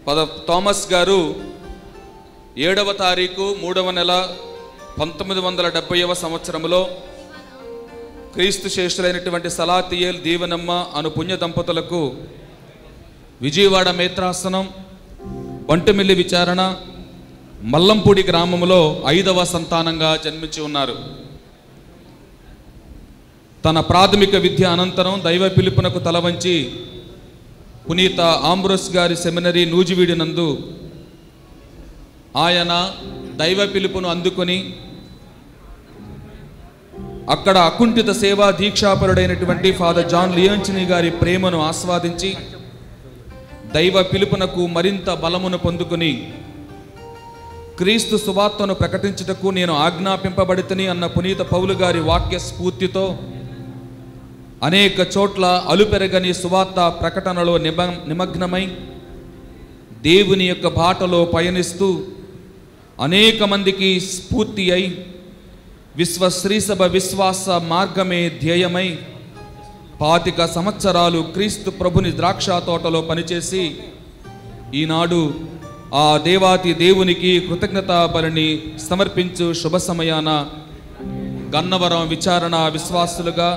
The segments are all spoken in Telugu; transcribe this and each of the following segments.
థామస్ గారు 7వ తారీఖు 3వ నెల 1970వ సంవత్సరంలో క్రీస్తు శ్రేష్ఠులైనటువంటి సలాతియేల్ దీవెనమ్మ అను పుణ్య దంపతులకు విజయవాడ మేత్రాసనం బంటుమిల్లి విచారణ మల్లంపూడి గ్రామంలో 5వ సంతానంగా జన్మించి ఉన్నారు. తన ప్రాథమిక విద్య అనంతరం దైవ పిలుపునకు తలవంచి పునీత ఆంబ్రోస్ గారి సెమినరీ నూజివీడి నందు ఆయన దైవ పిలుపును అందుకొని అక్కడ అకుంఠిత సేవా దీక్షాపరుడైనటువంటి ఫాదర్ జాన్ లియోన్చిని గారి ప్రేమను ఆస్వాదించి దైవ పిలుపునకు మరింత బలమును పొందుకొని క్రీస్తు సువార్తను ప్రకటించుటకు నేను ఆజ్ఞాపింపబడితిని అన్న పునీత పౌలు గారి వాక్య స్ఫూర్తితో అనేక చోట్ల అలుపెరగని సువార్త ప్రకటనలో నిమగ్నమై దేవుని యొక్క బాటలో పయనిస్తూ అనేక మందికి స్ఫూర్తి అయి శ్రీసభ విశ్వాస మార్గమే ధ్యేయమై 25 సంవత్సరాలు క్రీస్తు ప్రభుని ద్రాక్ష తోటలో పనిచేసి ఈనాడు ఆ దేవాతి దేవునికి కృతజ్ఞతా బలిని సమర్పించు శుభ సమయాన గన్నవరం విచారణ విశ్వాసులుగా,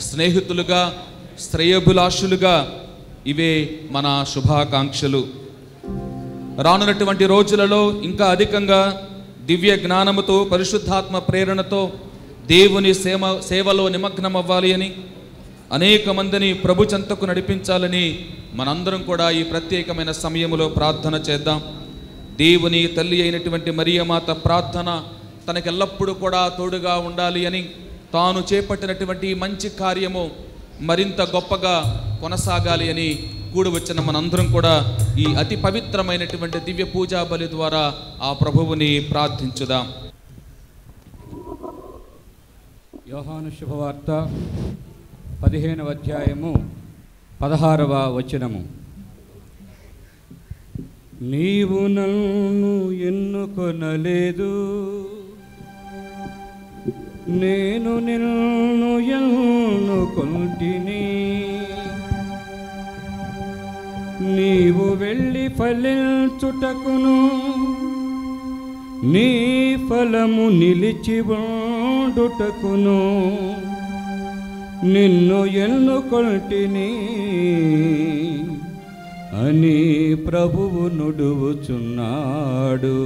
స్నేహితులుగా, శ్రేయోభిలాషులుగా ఇవే మన శుభాకాంక్షలు. రానున్నటువంటి రోజులలో ఇంకా అధికంగా దివ్య జ్ఞానముతో పరిశుద్ధాత్మ ప్రేరణతో దేవుని సేవలో నిమగ్నమవ్వాలి అని, అనేక మందిని ప్రభు చెంతకు నడిపించాలని మనందరం కూడా ఈ ప్రత్యేకమైన సమయంలో ప్రార్థన చేద్దాం. దేవుని తల్లి అయినటువంటి మరియమాత ప్రార్థన తనకెల్లప్పుడూ కూడా తోడుగా ఉండాలి అని, తాను చేపట్టినటువంటి మంచి కార్యము మరింత గొప్పగా కొనసాగాలి అని కూడి వచ్చిన మనందరం కూడా ఈ అతి పవిత్రమైనటువంటి దివ్య పూజా బలి ద్వారా ఆ ప్రభువుని ప్రార్థించుదాం. యోహాను శుభవార్త 15వ అధ్యాయము 16వ వచనము. నీవు నన్ను ఎన్నుకొనలేదు, నేను నిన్ను ఎన్నుకొంటిని. నీవు వెళ్ళి ఫలించుటకును నీ ఫలము నిలిచి ఉండుటకును నిన్ను ఎన్నుకొంటిని అని ప్రభువు నుడువుచున్నాడు.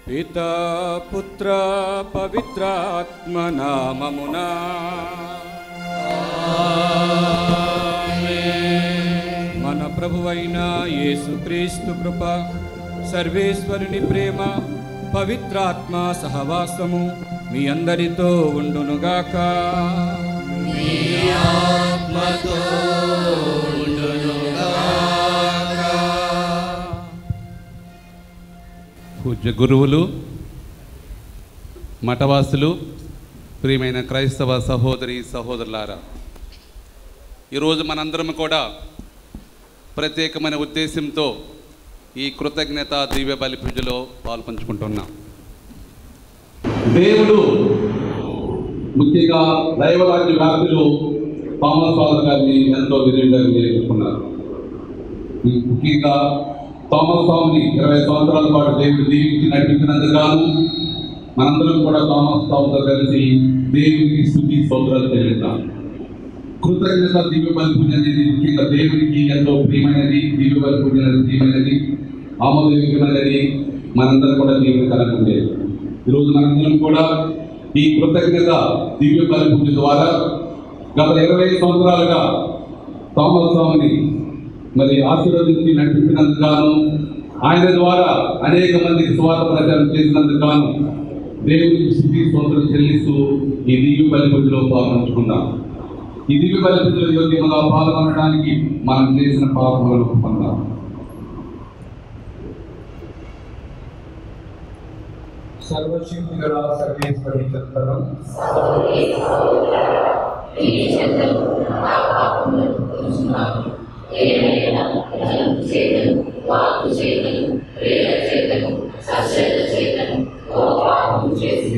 పితా పుత్ర పవిత్రాత్మ నామమునా మన ప్రభువైన యేసుక్రీస్తు కృప, సర్వేశ్వరుని ప్రేమ, పవిత్రాత్మ సహవాసము మీ అందరితో ఉండునుగాక. పూజ్య గురువులు, మఠవాసులు, ప్రియమైన క్రైస్తవ సహోదరి సహోదరులారా, ఈరోజు మనందరం కూడా ప్రత్యేకమైన ఉద్దేశంతో ఈ కృతజ్ఞత దివ్య బలి పూజలో పాల్పంచుకుంటున్నాం. దేవుడు ముఖ్యంగా దైవరాజ్య వ్యాప్తిలో థామస్ ఫాదర్ గారిని ఎంతో విధంగా నేర్చుకున్నారు. ముఖ్యంగా థామస్ స్వామిని 20 సంవత్సరాల పాటు దేవుడు దీవించి నడిపించినందుకు గాను మనందరం కూడా థామస్ స్వామితో కలిసి దేవునికి స్తుతి స్తోత్రాలు చెల్లిద్దాం. కృతజ్ఞత దివ్య బలి పూజ అనేది ముఖ్యంగా దేవునికి ఎంతో ప్రియమైనది. దివ్య బలి పూజ అనేది ప్రియమైనది, ఆమోదయోగ్యమైనది, మనందరం కూడా దేవుని కలగలేదు. ఈరోజు మనందరం కూడా ఈ కృతజ్ఞత దివ్య బలి పూజ ద్వారా గత 20 సంవత్సరాలుగా థామస్ స్వామిని మరి ఆశీర్వదించి నడిపించినందుకు గాను, ఆయన ద్వారా అనేక మందికి స్వార్థ ప్రచారం చేసినందుకు గాను దేవునికి స్తుతి స్తోత్రం చెల్లిస్తూ ఈ దివ్య బలి పూజలో పాల్గొంచుకుందాం. ఈ దివ్య బలి పూజలో యోగ్యంగా పాల్గొనడానికి మనం చేసిన పాపములను పొందాం. సర్వశక్తిగల సర్వేశ్వరుని చెప్తాను. వాక్కు చేతను, ప్రేమ చేతను, సశ్రద్ధ చేతను ఓ పాపము చేసి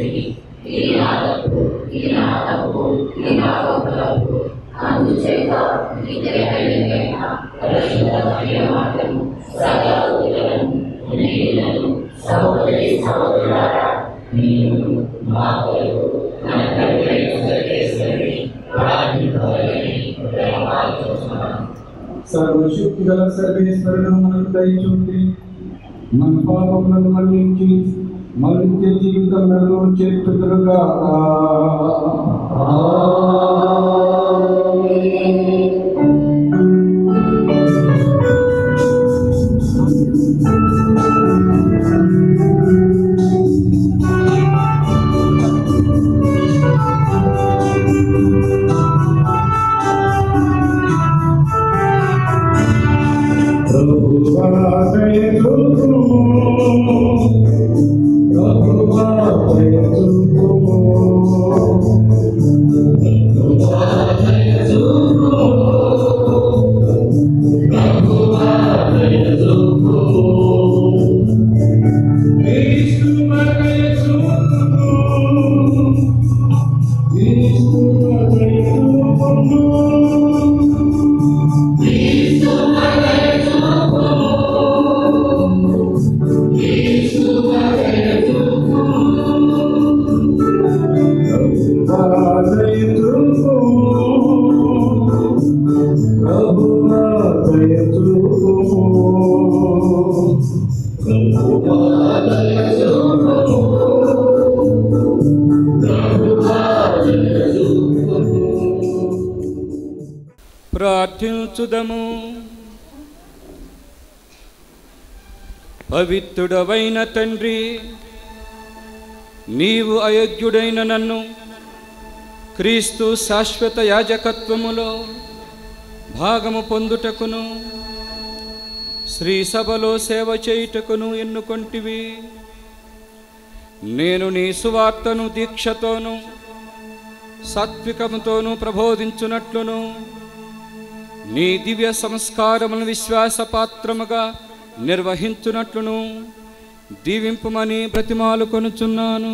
సర్వశక్తి గల సర్వేశ్వరుడు మనకు దయచూపి మన పాపములను మన్నించి మరింత జీవితంలో చేర్చుదురుగా. ప్రార్థించుదము. పవిత్రుడవైన తండ్రి, నీవు అయోగ్యుడైన నన్ను క్రీస్తు శాశ్వత యాజకత్వములో భాగము పొందుటకును శ్రీ సభలో సేవ చేయుటకును ఎన్నుకొంటివి. నేను నీ సువార్తను దీక్షతోను సాత్వికముతోను ప్రబోధించునట్లును నీ దివ్య సంస్కారమును విశ్వాసపాత్రముగా నిర్వహించునట్లును దీవింపుమని బ్రతిమాలు కొనుచున్నాను.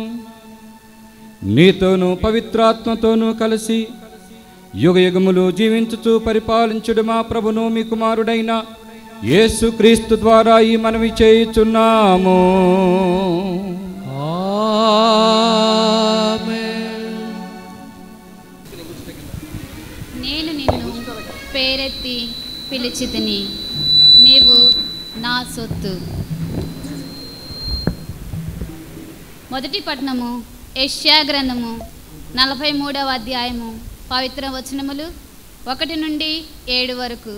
నీతోనూ పవిత్రాత్మతోనూ కలిసి యుగయుగములు జీవించుచు పరిపాలించుడు మా ప్రభును మీ కుమారుడైన యేసుక్రీస్తు ద్వారా ఈ మనవి చేయుచున్నాము. నేను నిన్ను పేరెత్తి పిలిచితిని, నీవు నా సొత్తు. మొదటి పట్టణము యెషయా గ్రంథము 43వ అధ్యాయము పవిత్ర వచనములు 1 నుండి 7 వరకు.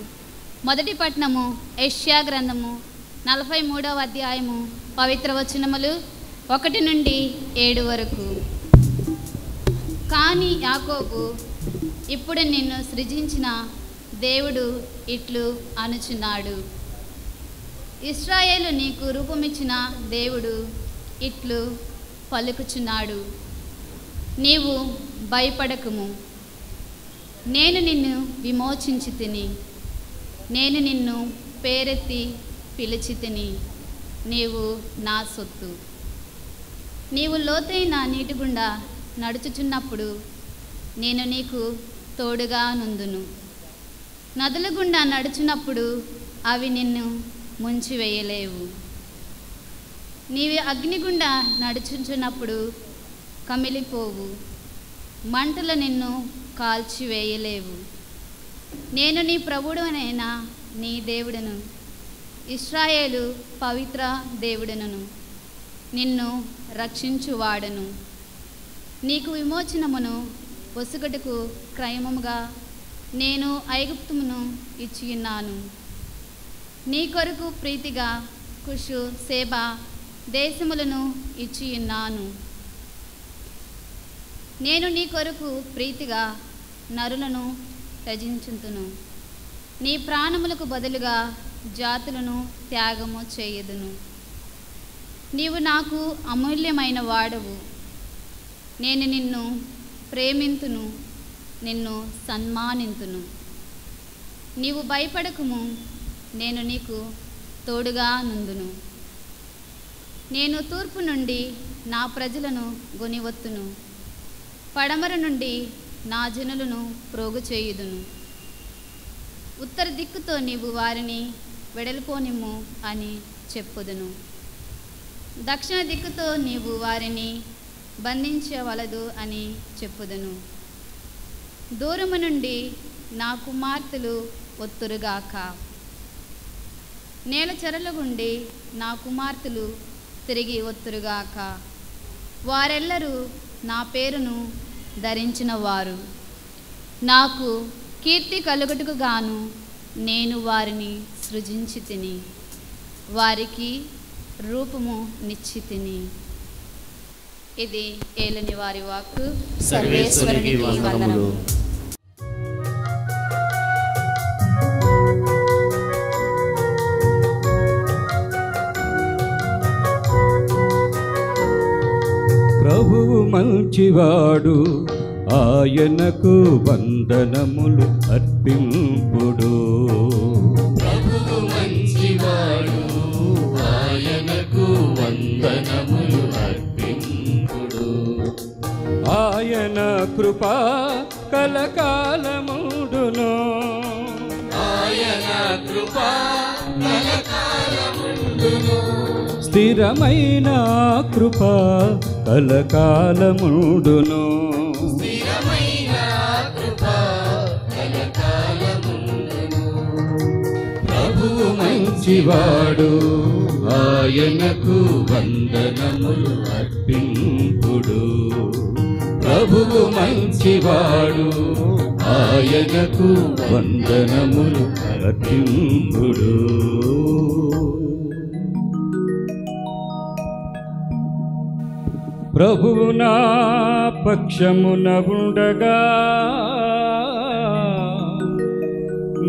మొదటి పట్టణము యెషయా గ్రంథము 43వ అధ్యాయము పవిత్ర వచనములు 1 నుండి 7 వరకు. కానీ యాకోబు, ఇప్పుడు నిన్ను సృజించిన దేవుడు ఇట్లు అనుచున్నాడు, ఇశ్రాయేలు నీకు రూపమిచ్చిన దేవుడు ఇట్లు పలుకుచున్నాడు, నీవు భయపడకుము, నేను నిన్ను విమోచించి తిని, నేను నిన్ను పేరెత్తి పిలిచి తిని, నీవు నా సొత్తు. నీవు లోతైన నీటి గుండా నడుచుచున్నప్పుడు నేను నీకు తోడుగా నుందును. నదుల గుండా నడుచున్నప్పుడు అవి నిన్ను ముంచివేయలేవు. నీవి అగ్నిగుండా నడుచుచున్నప్పుడు కమిలిపోవు, మంటలు నిన్ను కాల్చివేయలేవు. నేను నీ ప్రభువుడనైన నీ దేవుడను, ఇశ్రాయేలు పవిత్ర దేవుడను, నిన్ను రక్షించువాడను. నీకు విమోచనమును వసుగటకు క్రయముగా నేను ఐగుప్తుమును ఇచ్చియున్నాను. నీ కొరకు ప్రీతిగా కుషు సేబా దేశములను ఇచ్చియున్నాను. నేను నీ కొరకు ప్రీతిగా నరులను త్యజించుతును, నీ ప్రాణములకు బదులుగా జాతులను త్యాగము చేయుదును. నీవు నాకు అమూల్యమైన వాడవు, నేను నిన్ను ప్రేమింతును, నిన్ను సన్మానింతును. నీవు భయపడకుము, నేను నీకు తోడుగా నుందును. నేను తూర్పు నుండి నా ప్రజలను గొనివత్తును, పడమర నుండి నా జనులను ప్రోగు చేయుదును. ఉత్తర దిక్కుతో నీవు వారిని వెడలిపోనిమ్ము అని చెప్పుదును. దక్షిణ దిక్కుతో నీవు వారిని బంధించవలదు అని చెప్పుదును. దూరము నుండి నా కుమార్తెలు ఒత్తురుగాక. నేల చెరల గుండి నా కుమార్తెలు తిరిగి ఒత్తురుగాక. వారెల్లరూ నా పేరును ధరించిన వారు. నాకు కీర్తి కలుగుటకు గాను నేను వారిని సృజించి తిని వారికి రూపము నిచ్చి తిని. ఇది ఏలని వారి వాక్కు. సర్వేశ్వరునికి వందనములు. ప్రభువు మంచివాడు, ఆయనకు వందనములు అర్పింపుడు. ప్రభువు మంచివాడు, ఆయనకు వందనములు అర్పింపుడు. ఆయన కృప కలకాలముండును. ఆయన కృప కలకాలముండును. స్థిరమైన కృప కలకాలముండును. స్థిరమైన కృప కలకాలముండును. ప్రభువు మంచివాడు, ఆయనకు వందనములు అర్పింపుడు. ప్రభువు మంచివాడు, ఆయనకు వందనములు అర్పింపుడు. ప్రభువు నా పక్షమున ఉండగా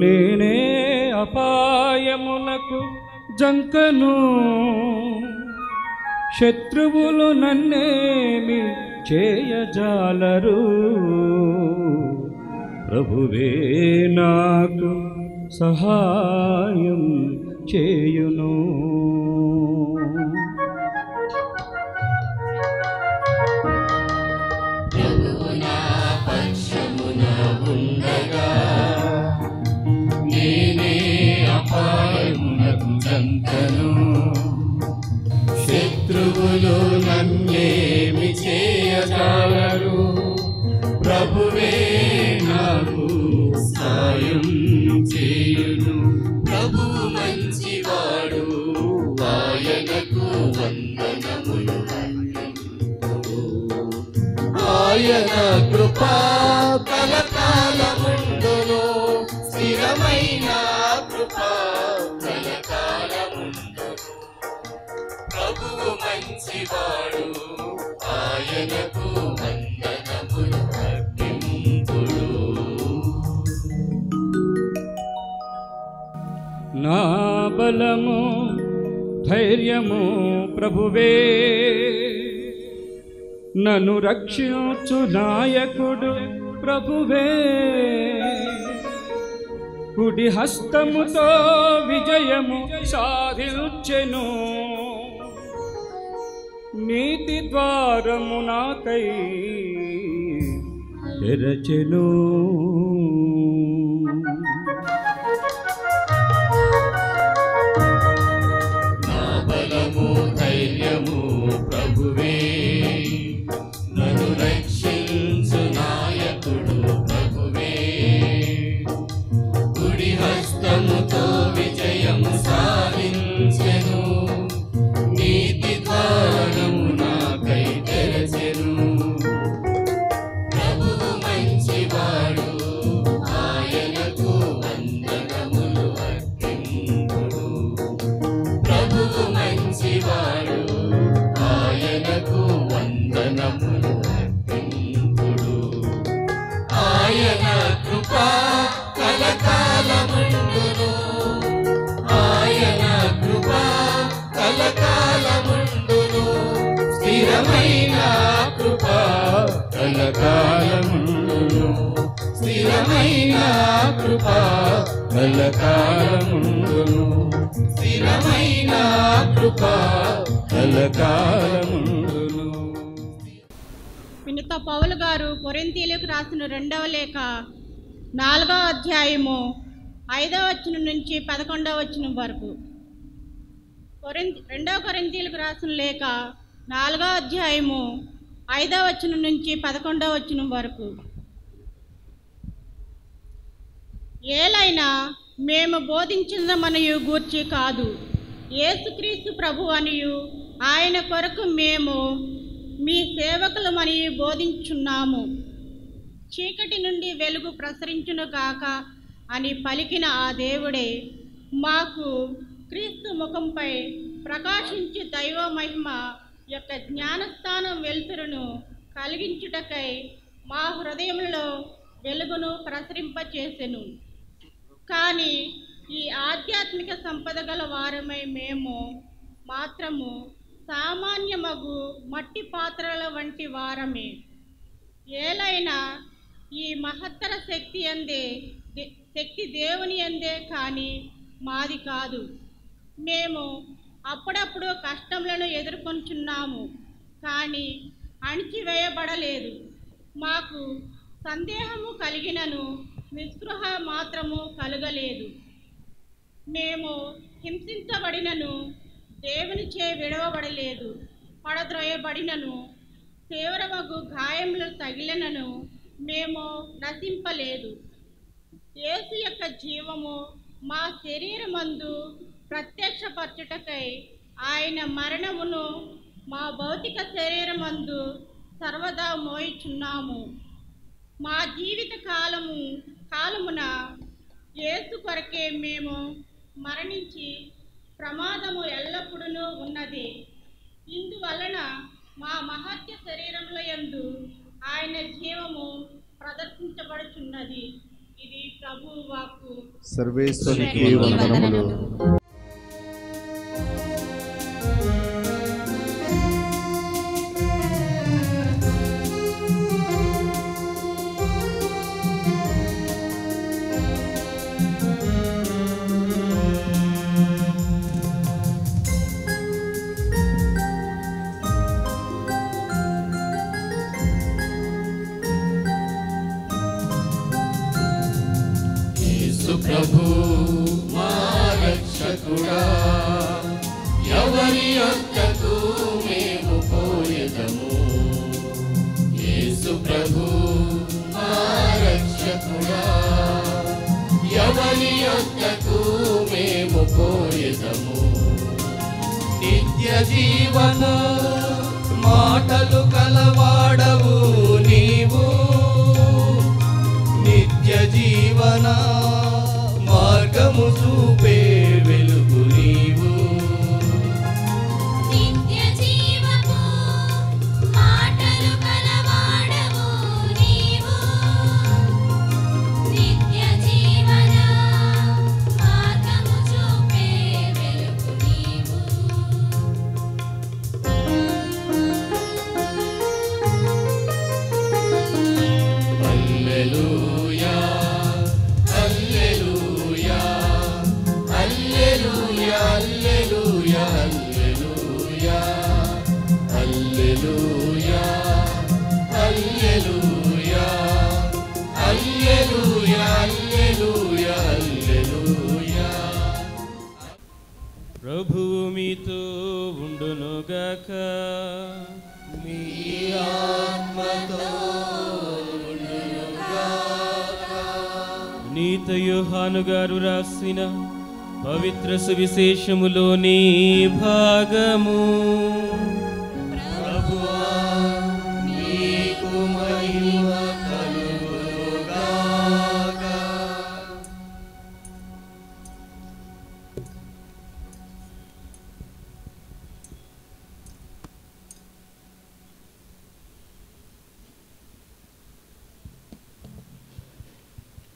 నేనే అపాయమునకు జంకను. శత్రువులు నన్నేమి చేయజాలరు. ప్రభువే నాకు సహాయం చేయును. ప్రభువు నా పక్షమున ఉండగా నేనే అపాయమునకు జంకను. శత్రువులు నన్నేమి చేయజాలరు. ప్రభువే నాకు సాయం చేయును. ప్రభువు మంచివాడు, ఆయనకు వందనములు అర్పింపుడు. ఆయన కృప కలకాలముండును. స్థిరమైన కృప కలకాలముండును. ప్రభువు మంచివాడు, ఆయనకు వందనములు అర్పింపుడు. నా బలము ధైర్యము ప్రభువే, నన్ను రక్షించు నాయకుడు ప్రభువే. కుడి హస్తముతో విజయము సాధించెను. నీతి ద్వారము నాకై తెరచెను. నా బలము ధైర్యము ప్రభువే, నన్ను రక్షించు నాయకుడు ప్రభువే. కుడి హస్తముతో విజయము సాధించెను. నీతి ద్వారము నాకై తెరచెను. ప్రభువు మంచివాడు, ఆయనకు వందనములు అర్పింపుడు. ప్రభువు మంచివాడు, ఆయనకు వందనములు అర్పింపుడు. ఆయన కృప కలకాలముండును. ఆయన కృప కలకాలముండును. స్థిరమైన కృప కలకాలముండును. స్థిరమైన కృప కలకాలముండును. స్థిరమైన కృప కలకాలముండును. వినుత పౌలు గారు కొరింథీయులకు రాసిన 2వ లేఖ 4వ అధ్యాయము 5వ వచనం నుంచి 11వ వచనం వరకు. రెండవ కొరింథీయులకు రాసిన లేఖ 4వ అధ్యాయము 5వ వచనం నుంచి 11వ వచనం వరకు. ఏలైనా మేము బోధించిందమనియు గూర్చి కాదు, యేసుక్రీస్తు ప్రభు అనియు ఆయన కొరకు మేము మీ సేవకులమనియు బోధించున్నాము. చీకటి నుండి వెలుగు ప్రసరించును గాక అని పలికిన ఆ దేవుడే మాకు క్రీస్తు ముఖంపై ప్రకాశించి దైవ మహిమ యొక్క జ్ఞానస్థానం వెలుతురును కలిగించుటకై మా హృదయంలో వెలుగును ప్రసరింపచేసెను. కానీ ఈ ఆధ్యాత్మిక సంపద గల వారమై మేము మాత్రము సామాన్యమగు మట్టి పాత్రల వంటి వారమే. ఏలైనా ఈ మహత్తర శక్తి దేవుని అందే కానీ మాది కాదు. మేము అప్పుడప్పుడు కష్టములను ఎదుర్కొంటున్నాము, కానీ అణిచివేయబడలేదు. మాకు సందేహము కలిగినను నిస్పృహ మాత్రము కలుగలేదు. మేము హింసించబడినను దేవునిచే విడవబడలేదు, పడద్రోయబడినను తీవ్రమగు గాయములు తగిలినను మేము నశింపలేదు. యేసు యొక్క జీవము మా శరీరమందు ప్రత్యక్షపరచుటకై ఆయన మరణమును మా భౌతిక శరీరమందు సర్వదా మోయిచున్నాము. మా జీవిత కాలమున యేసు కొరకే మేము మరణించి ప్రమాదము ఎల్లప్పుడూ ఉన్నది. ఇందువలన మా మహత్య శరీరముల యందు ఆయన జీవము ప్రదర్శించబడుచున్నది. ఇది ప్రభువు వాక్కు. సర్వేశ్వరునికి వందనములు. ప్రభు మా రక్షకుడా, ఎవరి యొక్కకు మేము పోయేదము. యేసు ప్రభు మా రక్షకుడా, ఎవరి యొక్కకు మేము పోయేదము. నిత్య జీవన మాటలు కలవాడవు నీవు, నిత్య జీవన మార్గము చూపే వెలుగు నీవు. నిత్య జీవపు మాటలు కలవాడవు నీవు, నిత్య జీవన మార్గము చూపే వెలుగు నీవు. హల్లెలూయా హల్లెలూయా హల్లెలూయా హల్లెలూయా హల్లెలూయా హల్లెలూయా హల్లెలూయా హల్లెలూయా హల్లెలూయా. ప్రభువు మీతో ఉండునుగాక. మీ ఆత్మతో నీత యోహాను గారు రాసిన పవిత్ర సువిశేషములోని భాగము. ప్రభువా నీకు మహిమ కలుగునుగాక.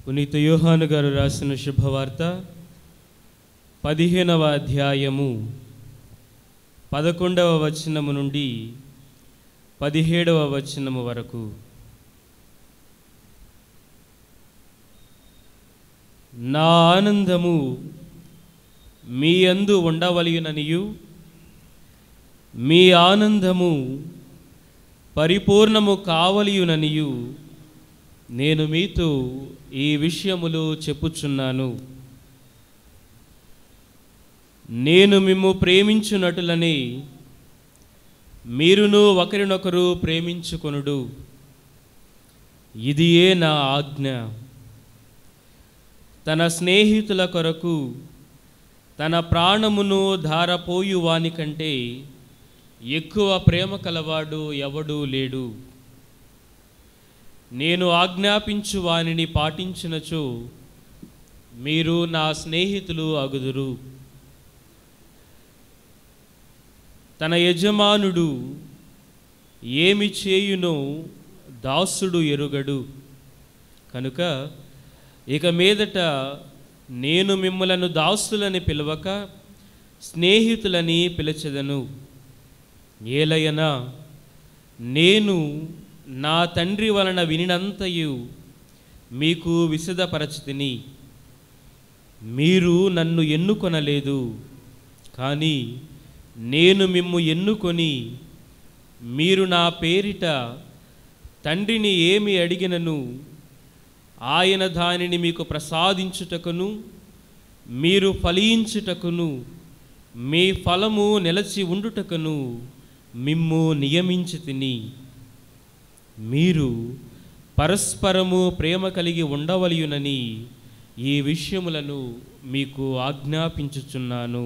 పునీత యోహాను గారు రాసిన శుభవార్త 15వ అధ్యాయము 11వ వచనము నుండి 17వ వచనము వరకు. నా ఆనందము మీ యందు ఉండవలయుననియు మీ ఆనందము పరిపూర్ణము కావలయుననియు నేను మీతో ఈ విషయములు చెప్పుచున్నాను. నేను మిమ్ము ప్రేమించునటులని మీరును ఒకరినొకరు ప్రేమించుకొనుడు. ఇదియే నా ఆజ్ఞ. తన స్నేహితుల కొరకు తన ప్రాణమును ధారపోయు వాని కంటే ఎక్కువ ప్రేమ కలవాడు ఎవడూ లేడు. నేను ఆజ్ఞాపించు వానిని పాటించినచో మీరు నా స్నేహితులు అగుదురు. తన యజమానుడు ఏమి చేయునో దాసుడు ఎరుగడు. కనుక ఇక మీదట నేను మిమ్మలను దాసులని పిలవక స్నేహితులని పిలిచెదను. ఏలయనా నేను నా తండ్రి వలన వినినంతయు మీకు విశదపరచితిని. మీరు నన్ను ఎన్నుకొనలేదు, కానీ నేను మిమ్ము ఎన్నుకొని మీరు నా పేరిట తండ్రిని ఏమి అడిగినను ఆయన దానిని మీకు ప్రసాదించుటకును మీరు ఫలించుటకును మీ ఫలము నిలచి ఉండుటకును మిమ్ము నియమించితిని. మీరు పరస్పరము ప్రేమ కలిగి ఉండవలయునని ఈ విషయములను మీకు ఆజ్ఞాపించుచున్నాను.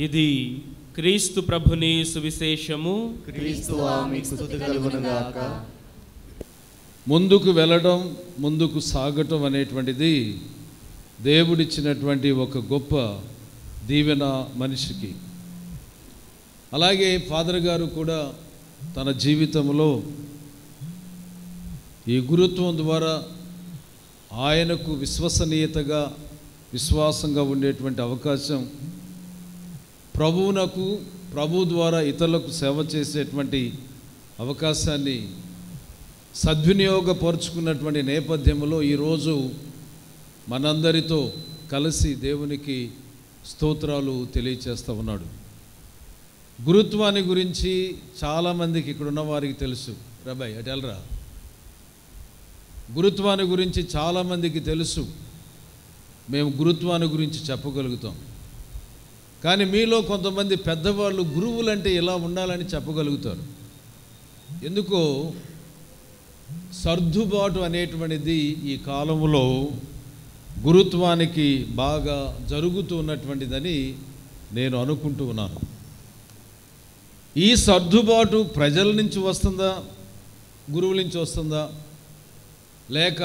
ఇది క్రీస్తు ప్రభుని సువిశేషము. క్రీస్తువా మీకు స్తుతి కలుగునుగాక. ముందుకు వెళ్ళడం, ముందుకు సాగటం అనేటువంటిది దేవుడిచ్చినటువంటి ఒక గొప్ప దీవెన మనిషికి. అలాగే ఫాదర్ గారు కూడా తన జీవితంలో ఈ గురుత్వం ద్వారా ఆయనకు విశ్వసనీయతగా విశ్వాసంగా ఉండేటువంటి అవకాశం, ప్రభు ద్వారా ఇతరులకు సేవ చేసేటువంటి అవకాశాన్ని సద్వినియోగపరుచుకున్నటువంటి నేపథ్యంలో ఈరోజు మనందరితో కలిసి దేవునికి స్తోత్రాలు తెలియచేస్తూ ఉన్నాడు. గురుత్వాన్ని గురించి చాలామందికి ఇక్కడున్న వారికి తెలుసు. రాబాయ్ అటు వెళ్ళరా. గురుత్వాన్ని గురించి చాలామందికి తెలుసు. మేము గురుత్వాన్ని గురించి చెప్పగలుగుతాం. కానీ మీలో కొంతమంది పెద్దవాళ్ళు గురువులంటే ఇలా ఉండాలని చెప్పగలుగుతారు. ఎందుకో సర్దుబాటు అనేటువంటిది ఈ కాలంలో గురుత్వానికి బాగా జరుగుతూ ఉన్నటువంటిదని నేను అనుకుంటూ ఉన్నాను. ఈ సర్దుబాటు ప్రజల నుంచి వస్తుందా, గురువుల నుంచి వస్తుందా, లేక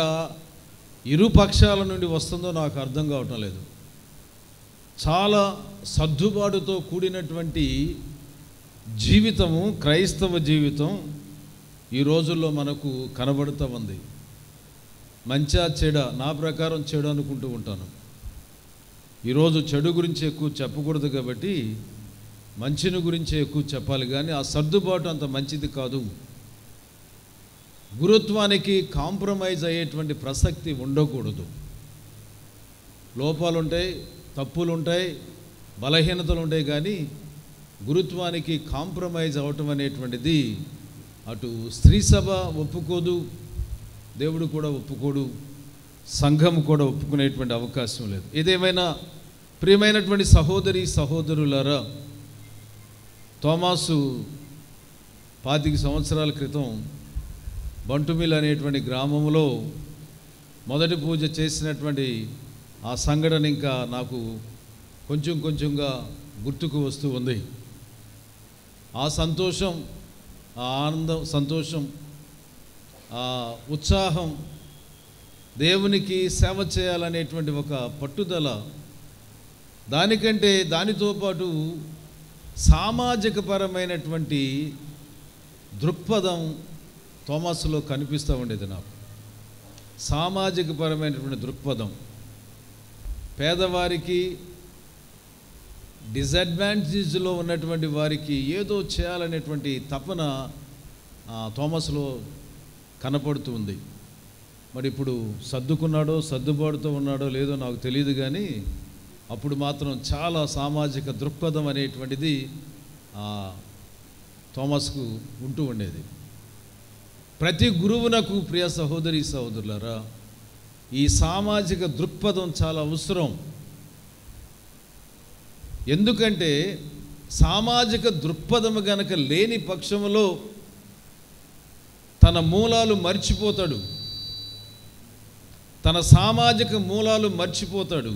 ఇరు పక్షాల నుండి వస్తుందో నాకు అర్థం కావటం లేదు. చాలా సర్దుబాటుతో కూడినటువంటి జీవితము, క్రైస్తవ జీవితం ఈ రోజుల్లో మనకు కనబడుతూ ఉంది. మంచా చెడ, నా ప్రకారం చెడు అనుకుంటూ ఉంటాను. ఈరోజు చెడు గురించి ఎక్కువ చెప్పకూడదు కాబట్టి మంచిని గురించి ఎక్కువ చెప్పాలి. కానీ ఆ సర్దుబాటు అంత మంచిది కాదు. గురుత్వానికి కాంప్రమైజ్ అయ్యేటువంటి ప్రసక్తి ఉండకూడదు. లోపాలు ఉంటాయి, తప్పులు ఉంటాయి, బలహీనతలు ఉంటాయి. కానీ గురుత్వానికి కాంప్రమైజ్ అవటం అనేటువంటిది అటు స్త్రీ సభ ఒప్పుకోదు, దేవుడు కూడా ఒప్పుకోడు, సంఘం కూడా ఒప్పుకునేటువంటి అవకాశం లేదు. ఏదేమైనా ప్రియమైనటువంటి సహోదరి సహోదరులారా, తోమాసు 25 సంవత్సరాల క్రితం బంటుమిల్ అనేటువంటి గ్రామంలో మొదటి పూజ చేసినటువంటి ఆ సంఘటన ఇంకా నాకు కొంచెంగా గుర్తుకు వస్తూ ఉంది. ఆ సంతోషం, ఆ ఆనందం, సంతోషం, ఆ ఉత్సాహం, దేవునికి సేవ చేయాలనేటువంటి ఒక పట్టుదల, దానితో పాటు సామాజికపరమైనటువంటి దృక్పథం తోమాసులో కనిపిస్తూ ఉండేది నాకు. సామాజికపరమైనటువంటి దృక్పథం, పేదవారికి, డిసడ్వాంటేజ్లో ఉన్నటువంటి వారికి ఏదో చేయాలనేటువంటి తపన తోమస్లో కనపడుతూ ఉంది. మరి ఇప్పుడు సర్దుకున్నాడో, సర్దుబాటుతో ఉన్నాడో లేదో నాకు తెలియదు. కానీ అప్పుడు మాత్రం చాలా సామాజిక దృక్పథం అనేటువంటిది తోమస్కు ఉంటూ ఉండేది. ప్రతి గురువునకు ప్రియ సహోదరి సహోదరులారా ఈ సామాజిక దృక్పథం చాలా అవసరం. ఎందుకంటే సామాజిక దృక్పథము గనక లేని పక్షంలో తన మూలాలు మర్చిపోతాడు, తన సామాజిక మూలాలు మర్చిపోతాడు,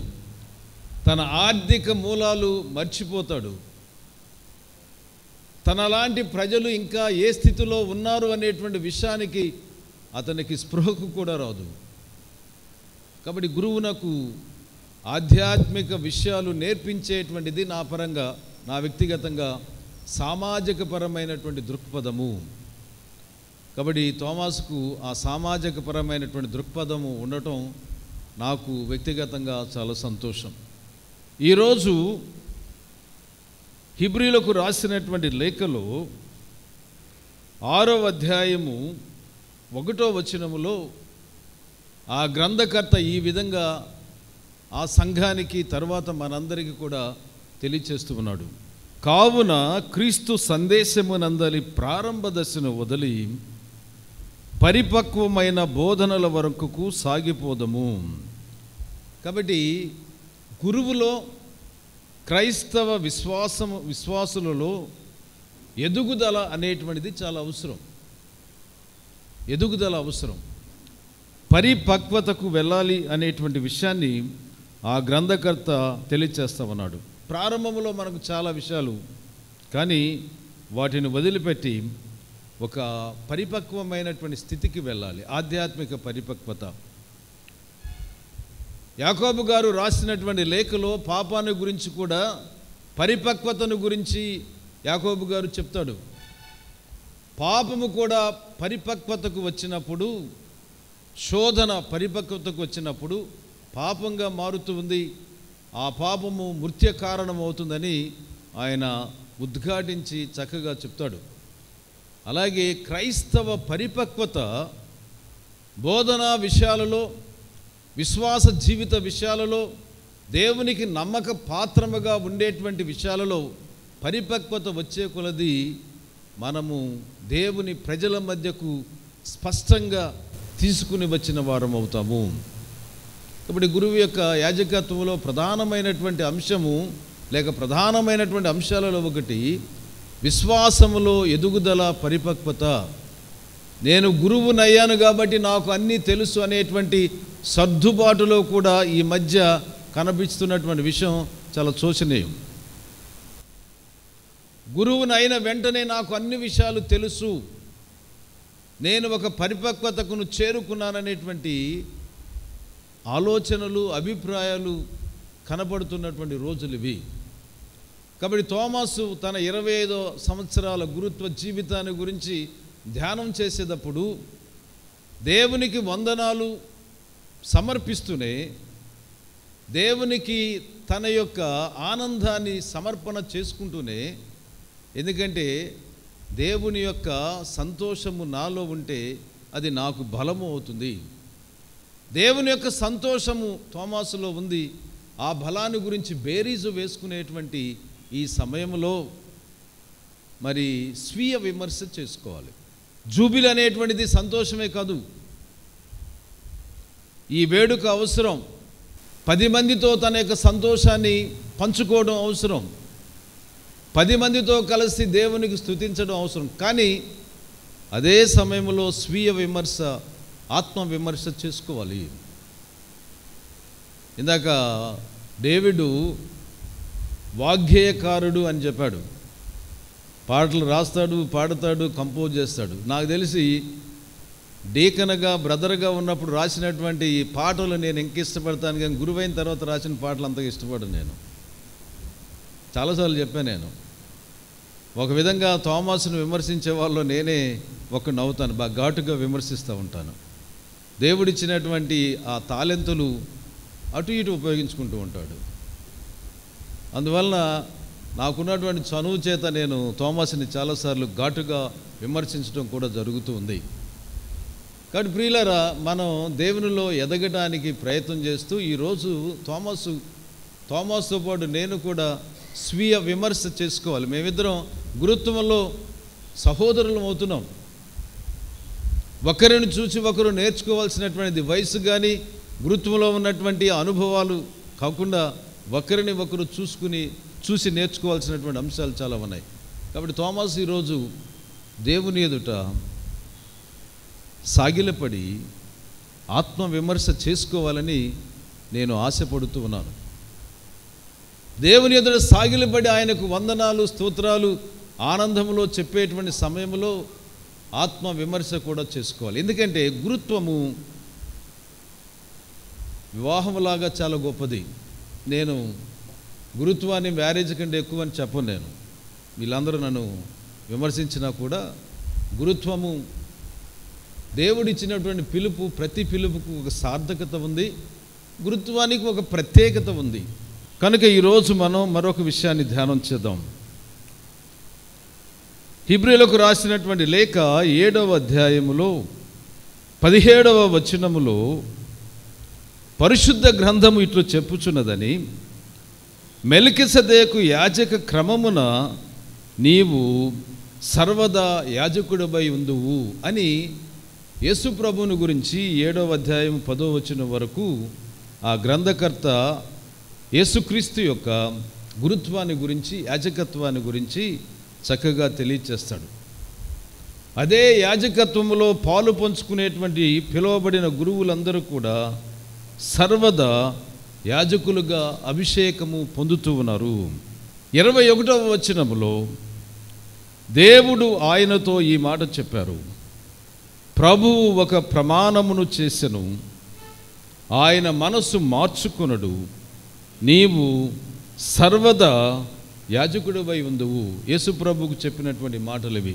తన ఆర్థిక మూలాలు మర్చిపోతాడు. తనలాంటి ప్రజలు ఇంకా ఏ స్థితిలో ఉన్నారు అనేటువంటి విషయానికి అతనికి స్పృహకు కూడా రాదు. కాబట్టి గురువునకు ఆధ్యాత్మిక విషయాలు నేర్పించేటువంటిది నా పరంగా, నా వ్యక్తిగతంగా సామాజిక పరమైనటువంటి దృక్పథము. కాబట్టి తోమాస్కు ఆ సామాజిక పరమైనటువంటి దృక్పథము ఉండటం నాకు వ్యక్తిగతంగా చాలా సంతోషం. ఈరోజు హెబ్రీయులకు రాసినటువంటి లేఖలో 6వ అధ్యాయము 1వ వచనములో ఆ గ్రంథకర్త ఈ విధంగా ఆ సంఘానికి తర్వాత మనందరికీ కూడా తెలియచేస్తూ ఉన్నాడు. కావున క్రీస్తు సందేశమునందలి ప్రారంభ దశను వదిలి పరిపక్వమైన బోధనల వరకుకు సాగిపోదము. కాబట్టి గురువులో క్రైస్తవ విశ్వాసులలో ఎదుగుదల అనేటువంటిది చాలా అవసరం. ఎదుగుదల అవసరం, పరిపక్వతకు వెళ్ళాలి అనేటువంటి విషయాన్ని ఆ గ్రంథకర్త తెలియచేస్తా ఉన్నాడు. ప్రారంభంలో మనకు చాలా విషయాలు, కానీ వాటిని వదిలిపెట్టి ఒక పరిపక్వమైనటువంటి స్థితికి వెళ్ళాలి, ఆధ్యాత్మిక పరిపక్వత. యాకోబు గారు రాసినటువంటి లేఖలో పాపాన్ని గురించి కూడా పరిపక్వతను గురించి యాకోబు గారు చెప్తాడు. పాపము కూడా పరిపక్వతకు వచ్చినప్పుడు, శోధన పరిపక్వతకు వచ్చినప్పుడు పాపంగా మారుతూ ఉంది, ఆ పాపము మృత్య కారణం అవుతుందని ఆయన ఉద్ఘాటించి చక్కగా చెప్తాడు. అలాగే క్రైస్తవ పరిపక్వత బోధనా విషయాలలో, విశ్వాస జీవిత విషయాలలో, దేవునికి నమ్మక పాత్రముగా ఉండేటువంటి విషయాలలో పరిపక్వత వచ్చే కొలది మనము దేవుని ప్రజల మధ్యకు స్పష్టంగా తీసుకుని వచ్చిన వారం అవుతాము. కాబట్టి గురువు యొక్క యాజకత్వంలో ప్రధానమైనటువంటి అంశము లేక ప్రధానమైనటువంటి అంశాలలో ఒకటి విశ్వాసములో ఎదుగుదల, పరిపక్వత. నేను గురువునయ్యాను కాబట్టి నాకు అన్నీ తెలుసు అనేటువంటి సర్దుబాటులో కూడా ఈ మధ్య కనిపిస్తున్నటువంటి విషయం చాలా శోచనీయం. గురువునైన వెంటనే నాకు అన్ని విషయాలు తెలుసు, నేను ఒక పరిపక్వతకును చేరుకున్నాననేటువంటి ఆలోచనలు, అభిప్రాయాలు కనబడుతున్నటువంటి రోజులు ఇవి. కాబట్టి తోమాసు తన 25 సంవత్సరాల గురుత్వ జీవితాన్ని గురించి ధ్యానం చేసేటప్పుడు దేవునికి వందనాలు సమర్పిస్తూనే దేవునికి తన యొక్క ఆనందాన్ని సమర్పణ చేసుకుంటూనే, ఎందుకంటే దేవుని యొక్క సంతోషము నాలో ఉంటే అది నాకు బలము అవుతుంది. దేవుని యొక్క సంతోషము తోమాసులో ఉంది. ఆ బలాన్ని గురించి బేరీజు వేసుకునేటువంటి ఈ సమయంలో మరి స్వీయ విమర్శ చేసుకోవాలి. జూబిలి అనేటువంటిది సంతోషమే కాదు, ఈ వేడుక అవసరం. 10 మందితో తన యొక్క సంతోషాన్ని పంచుకోవడం అవసరం, 10 మందితో కలిసి దేవునికి స్తుతించడం అవసరం. కానీ అదే సమయంలో స్వీయ విమర్శ, ఆత్మ విమర్శ చేసుకోవాలి. ఇందాక డేవిడు వాగ్గేయకారుడు అని చెప్పాడు. పాటలు రాస్తాడు, పాడతాడు, కంపోజ్ చేస్తాడు. నాకు తెలిసి డీకనగా, బ్రదర్గా ఉన్నప్పుడు రాసినటువంటి ఈ పాటలు నేను ఇంక ఇష్టపడతాను, కానీ గురువైన తర్వాత రాసిన పాటలు అంతగా ఇష్టపడను. నేను చాలాసార్లు చెప్పాను, నేను ఒక విధంగా తోమాసును విమర్శించే వాళ్ళు నేనే ఒకడు నవ్వుతాను, బాగా ఘాటుగా విమర్శిస్తూ ఉంటాను. దేవుడిచ్చినటువంటి ఆ తాలెంతులు అటు ఇటు ఉపయోగించుకుంటూ ఉంటాడు. అందువలన నాకున్నటువంటి చనువు చేత నేను తోమాసుని చాలాసార్లు ఘాటుగా విమర్శించడం కూడా జరుగుతూ ఉంది. కాబట్టి ప్రియులారా, మనం దేవునిలో ఎదగడానికి ప్రయత్నం చేస్తూ ఈరోజు తోమాసుతో పాటు నేను కూడా స్వీయ విమర్శ చేసుకోవాలి. మేమిద్దరం గురుత్వంలో సహోదరులం అవుతున్నాం. ఒకరిని చూసి ఒకరు నేర్చుకోవాల్సినటువంటిది వయసు కానీ గురుత్వంలో ఉన్నటువంటి అనుభవాలు కాకుండా ఒకరిని ఒకరు చూసి నేర్చుకోవాల్సినటువంటి అంశాలు చాలా ఉన్నాయి. కాబట్టి థోమాస్ ఈరోజు దేవుని ఎదుట సాగిలపడి ఆత్మవిమర్శ చేసుకోవాలని నేను ఆశపడుతూ ఉన్నాను. దేవుని ఎదుట సాగిలపడి ఆయనకు వందనాలు స్తోత్రాలు ఆనందంలో చెప్పేటువంటి సమయంలో ఆత్మవిమర్శ కూడా చేసుకోవాలి. ఎందుకంటే గురుత్వము వివాహంలాగా చాలా గొప్పది. నేను గురుత్వాన్ని మ్యారేజ్ కంటే ఎక్కువ అని చెప్పను. నేను వీళ్ళందరూ నన్ను విమర్శించినా కూడా గురుత్వము దేవుడిచ్చినటువంటి పిలుపు, ప్రతి పిలుపుకు ఒక సార్థకత ఉంది, గురుత్వానికి ఒక ప్రత్యేకత ఉంది. కనుక ఈరోజు మనం మరొక విషయాన్ని ధ్యానం చేద్దాం. హెబ్రీయులకు రాసినటువంటి లేఖ 7వ అధ్యాయములో 17వ వచనములో పరిశుద్ధ గ్రంథము ఇట్లు చెప్పుచున్నదని, మెల్కిసెదెకు యాజక క్రమమున నీవు సర్వదా యాజకుడిపై ఉందువు అని యేసు ప్రభువుని గురించి 7వ అధ్యాయం 10వ వచనం వరకు ఆ గ్రంథకర్త యేసుక్రీస్తు యొక్క గురుత్వాన్ని గురించి, యాజకత్వాన్ని గురించి చక్కగా తెలియచేస్తాడు. అదే యాజకత్వంలో పాలు పంచుకునేటువంటి పిలువబడిన గురువులందరూ కూడా సర్వదా యాజకులుగా అభిషేకము పొందుతూ ఉన్నారు. 21వ వచనములో దేవుడు ఆయనతో ఈ మాట చెప్పారు, ప్రభువు ఒక ప్రమాణమును చేసెను, ఆయన మనస్సు మార్చుకొనడు, నీవు సర్వదా యాజకుడివై ఉందువు. యేసు ప్రభువుకు చెప్పినటువంటి మాటలు ఇవి.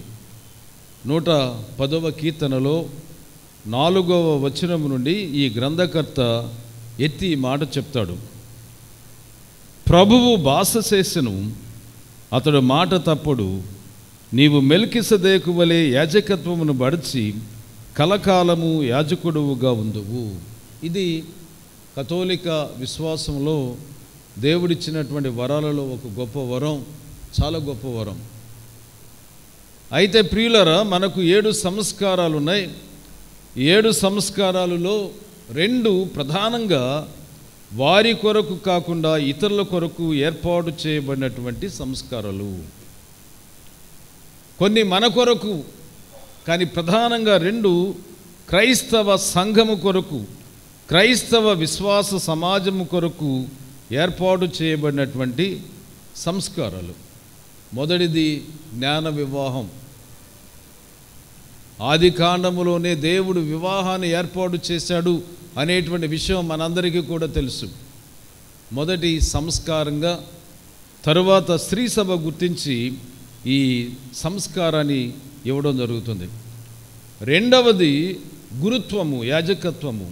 110వ కీర్తనలో 4వ వచనము నుండి ఈ గ్రంథకర్త ఎత్తి ఈ మాట చెప్తాడు. ప్రభువు బాస చేసెను, అతడు మాట తప్పుడు, నీవు మెల్కిసెదెకు వలె యాజకత్వమును బడిచి కలకాలము యాజకుడువుగా ఉందువు. ఇది కథోలిక విశ్వాసంలో దేవుడిచ్చినటువంటి వరాలలో ఒక గొప్ప వరం, చాలా గొప్ప వరం. అయితే ప్రియులరా, మనకు 7 సంస్కారాలు ఉన్నాయి. 7 సంస్కారాలలో 2 ప్రధానంగా వారి కొరకు కాకుండా ఇతరుల కొరకు ఏర్పాటు చేయబడినటువంటి సంస్కారాలు. కొన్ని మన కొరకు, కానీ ప్రధానంగా 2 క్రైస్తవ సంఘము కొరకు, క్రైస్తవ విశ్వాస సమాజము కొరకు ఏర్పాటు చేయబడినటువంటి సంస్కారాలు. మొదటిది జ్ఞాన వివాహం. ఆది కాండములోనే దేవుడు వివాహాన్ని ఏర్పాటు చేశాడు అనేటువంటి విషయం మనందరికీ కూడా తెలుసు. మొదటి సంస్కారంగా తరువాత స్త్రీ సభ గుర్తించి ఈ సంస్కారాన్ని ఇవ్వడం జరుగుతుంది. రెండవది గురుత్వము, యాజకత్వము.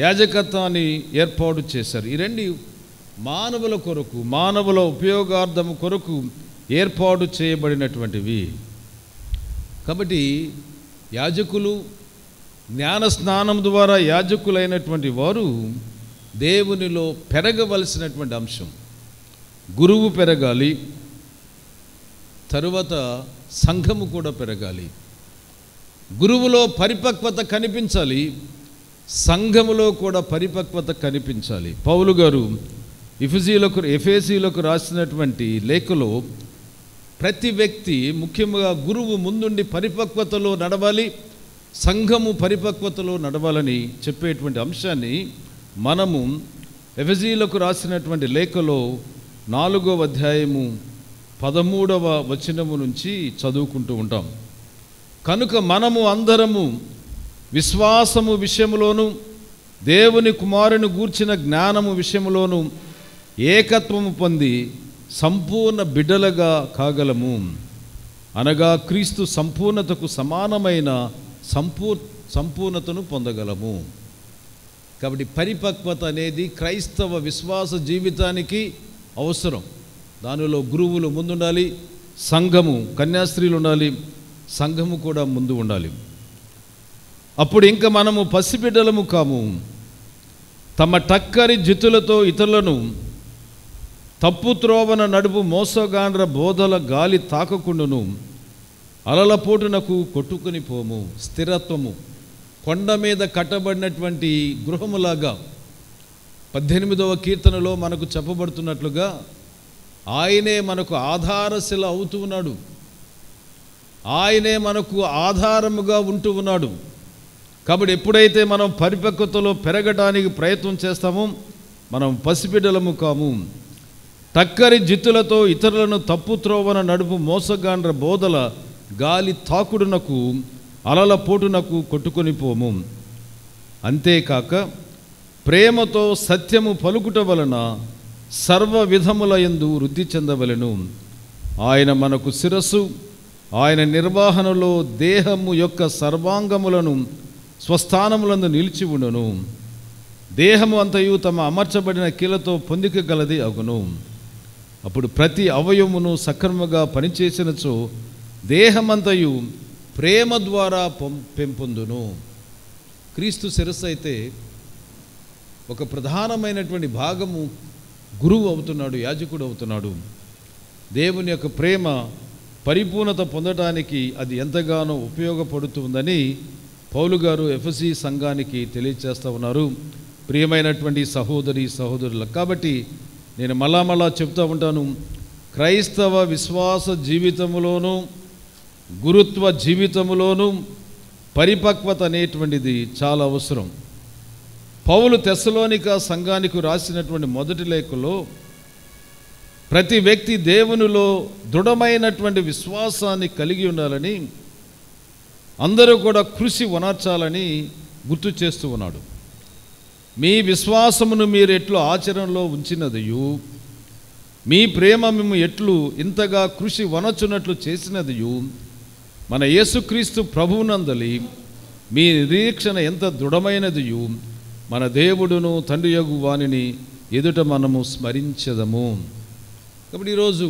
యాజకత్వాన్ని ఏర్పాటు చేశారు. ఈ 2 మానవుల కొరకు, మానవుల ఉపయోగార్థము కొరకు ఏర్పాటు చేయబడినటువంటివి. కాబట్టి యాజకులు, జ్ఞాన స్నానం ద్వారా యాజకులైనటువంటి వారు దేవునిలో పెరగవలసినటువంటి అంశం. గురువు పెరగాలి, తరువాత సంఘము కూడా పెరగాలి. గురువులో పరిపక్వత కనిపించాలి, సంఘములో కూడా పరిపక్వత కనిపించాలి. పౌలు గారు ఎఫెసీలకు రాసినటువంటి లేఖలో ప్రతి వ్యక్తి, ముఖ్యంగా గురువు ముందుండి పరిపక్వతలో నడవాలి, సంఘము పరిపక్వతలో నడవాలని చెప్పేటువంటి అంశాన్ని మనము ఎఫెసీలకు రాసినటువంటి లేఖలో 4వ అధ్యాయము 13వ వచనము నుంచి చదువుకుంటూ ఉంటాం. కనుక మనము అందరము విశ్వాసము విషయములోను దేవుని కుమారుని గూర్చిన జ్ఞానము విషయములోను ఏకత్వము పొంది సంపూర్ణ బిడ్డలుగా కాగలము. అనగా క్రీస్తు సంపూర్ణతకు సమానమైన సంపూర్ణతను పొందగలము. కాబట్టి పరిపక్వత అనేది క్రైస్తవ విశ్వాస జీవితానికి అవసరం. దానిలో గురువులు ముందుండాలి, సంఘము, కన్యాస్త్రీలు ఉండాలి, సంఘము కూడా ముందు ఉండాలి. అప్పుడు ఇంకా మనము పసిబిడ్డలము కాము. తమ టక్కరి జితులతో ఇతరులను తప్పు త్రోవన నడుపు మోసగాండ్ర బోధల గాలి తాకకుండును. అలల పోటునకు కొట్టుకుని పోము. స్థిరత్వము, కొండ మీద కట్టబడినటువంటి గృహములాగా 18వ కీర్తనలో మనకు చెప్పబడుతున్నట్లుగా ఆయనే మనకు ఆధారశిల అవుతూ ఉన్నాడు. ఆయనే మనకు ఆధారముగా ఉంటూ ఉన్నాడు. కాబట్టి ఎప్పుడైతే మనం పరిపక్వతలో పెరగడానికి ప్రయత్నం చేస్తామో మనం పసిబిడ్డలము కాము. టక్కరి జిత్తులతో ఇతరులను తప్పు త్రోవన నడుపు మోసగాండ్ర బోధల గాలి తాకుడునకు అలల పోటునకు కొట్టుకొని పోము. అంతేకాక ప్రేమతో సత్యము పలుకుట వలన సర్వ విధముల యందు వృద్ధి చెందవలెను. ఆయన మనకు శిరస్సు. ఆయన నిర్వహణలో దేహము యొక్క సర్వాంగములను స్వస్థానములందు నిలిచి ఉండును. దేహము అంతయు తమ అమర్చబడిన కీలతో పొందికగలది అగును. అప్పుడు ప్రతి అవయమును సక్రమంగా పనిచేసినచో దేహమంతయు ప్రేమ ద్వారా పెంపొందును. క్రీస్తు శిరస్సు అయితే ఒక ప్రధానమైనటువంటి భాగము గురువు అవుతున్నాడు, యాజకుడు అవుతున్నాడు. దేవుని యొక్క ప్రేమ పరిపూర్ణత పొందడానికి అది ఎంతగానో ఉపయోగపడుతుందని పౌలు గారు ఎఫెసీ సంఘానికి తెలియజేస్తూ ఉన్నారు. ప్రియమైనటువంటి సహోదరి సహోదరులకు కాబట్టి నేను మళ్ళా చెప్తూ ఉంటాను, క్రైస్తవ విశ్వాస జీవితంలోనూ గురుత్వ జీవితంలోనూ పరిపక్వత అనేటువంటిది చాలా అవసరం. పౌలు తెస్సలోనిక సంఘానికి రాసినటువంటి మొదటి లేఖలో ప్రతి వ్యక్తి దేవునిలో దృఢమైనటువంటి విశ్వాసాన్ని కలిగి ఉండాలని, అందరూ కూడా కృషి వనర్చాలని గుర్తు చేస్తూ ఉన్నాడు. మీ విశ్వాసమును మీరు ఎట్లు ఆచరణలో ఉంచినదియు, మీ ప్రేమ మేము ఎట్లు ఇంతగా కృషి వనచున్నట్లు చేసినదియు, మన యేసుక్రీస్తు ప్రభువునందలి మీ నిరీక్షణ ఎంత దృఢమైనదియు, మన దేవుడును తండ్రి యొగు వానిని ఎదుట మనము స్మరించదము. కాబట్టి ఈరోజు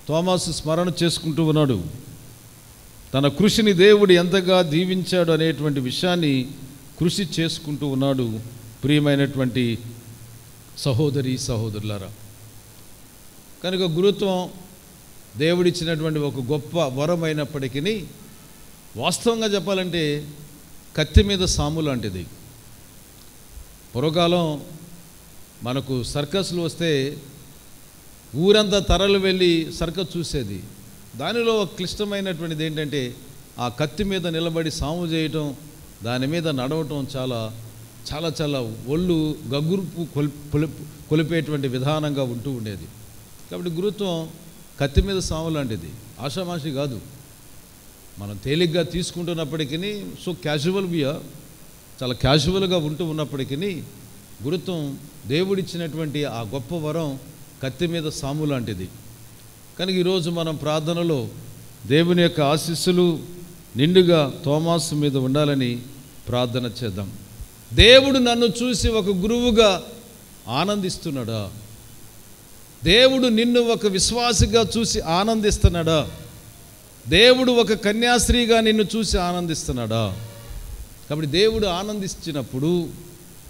తోమాసు స్మరణ చేసుకుంటూ ఉన్నాడు. తన కృషిని దేవుడు ఎంతగా దీవించాడు అనేటువంటి విషయాన్ని కృషి చేసుకుంటూ ఉన్నాడు. ప్రియమైనటువంటి సహోదరి సహోదరులారా, కనుక గురుత్వం దేవుడిచ్చినటువంటి ఒక గొప్ప వరం అయినప్పటికీ వాస్తవంగా చెప్పాలంటే కత్తి మీద సాము లాంటిది. పూర్వకాలం మనకు సర్కస్లు వస్తే ఊరంతా తరలి వెళ్ళి సర్కస్ చూసేది. దానిలో ఒక క్లిష్టమైనటువంటిది ఏంటంటే ఆ కత్తి మీద నిలబడి సాము చేయటం, దాని మీద నడవటం చాలా చాలా చాలా ఒళ్ళు గగురుపు కొలిపేటువంటి విధానంగా ఉంటూ ఉండేది. కాబట్టి గురుత్వం కత్తి మీద సాము లాంటిది, ఆషామాషి కాదు. మనం తేలిగ్గా తీసుకుంటున్నప్పటికీ చాలా క్యాజువల్గా ఉంటూ ఉన్నప్పటికీ గురుత్వం దేవుడిచ్చినటువంటి ఆ గొప్ప వరం కత్తి మీద సాము లాంటిది. కనుక ఈరోజు మనం ప్రార్థనలో దేవుని యొక్క ఆశీస్సులు నిండుగా తోమాసు మీద ఉండాలని ప్రార్థన చేద్దాం. దేవుడు నన్ను చూసి ఒక గురువుగా ఆనందిస్తున్నాడా? దేవుడు నిన్ను ఒక విశ్వాసిగా చూసి ఆనందిస్తున్నాడా? దేవుడు ఒక కన్యాస్త్రీగా నిన్ను చూసి ఆనందిస్తున్నాడా? కాబట్టి దేవుడు ఆనందించినప్పుడు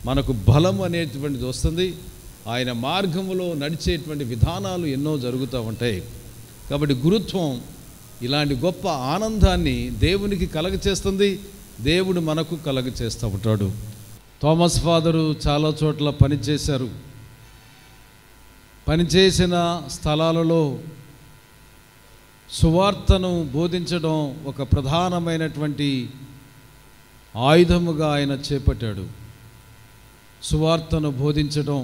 మనకు బలం అనేటువంటిది వస్తుంది. ఆయన మార్గంలో నడిచేటువంటి విధానాలు ఎన్నో జరుగుతూ ఉంటాయి. కాబట్టి గురుత్వం ఇలాంటి గొప్ప ఆనందాన్ని దేవునికి కలగచేస్తుంది, దేవుడు మనకు కలగచేస్తూ ఉంటాడు. థామస్ ఫాదరు చాలా చోట్ల పనిచేశారు. పనిచేసిన స్థలాలలో సువార్తను బోధించడం ఒక ప్రధానమైనటువంటి ఆయుధముగా ఆయన చేపట్టాడు. సువార్తను బోధించడం.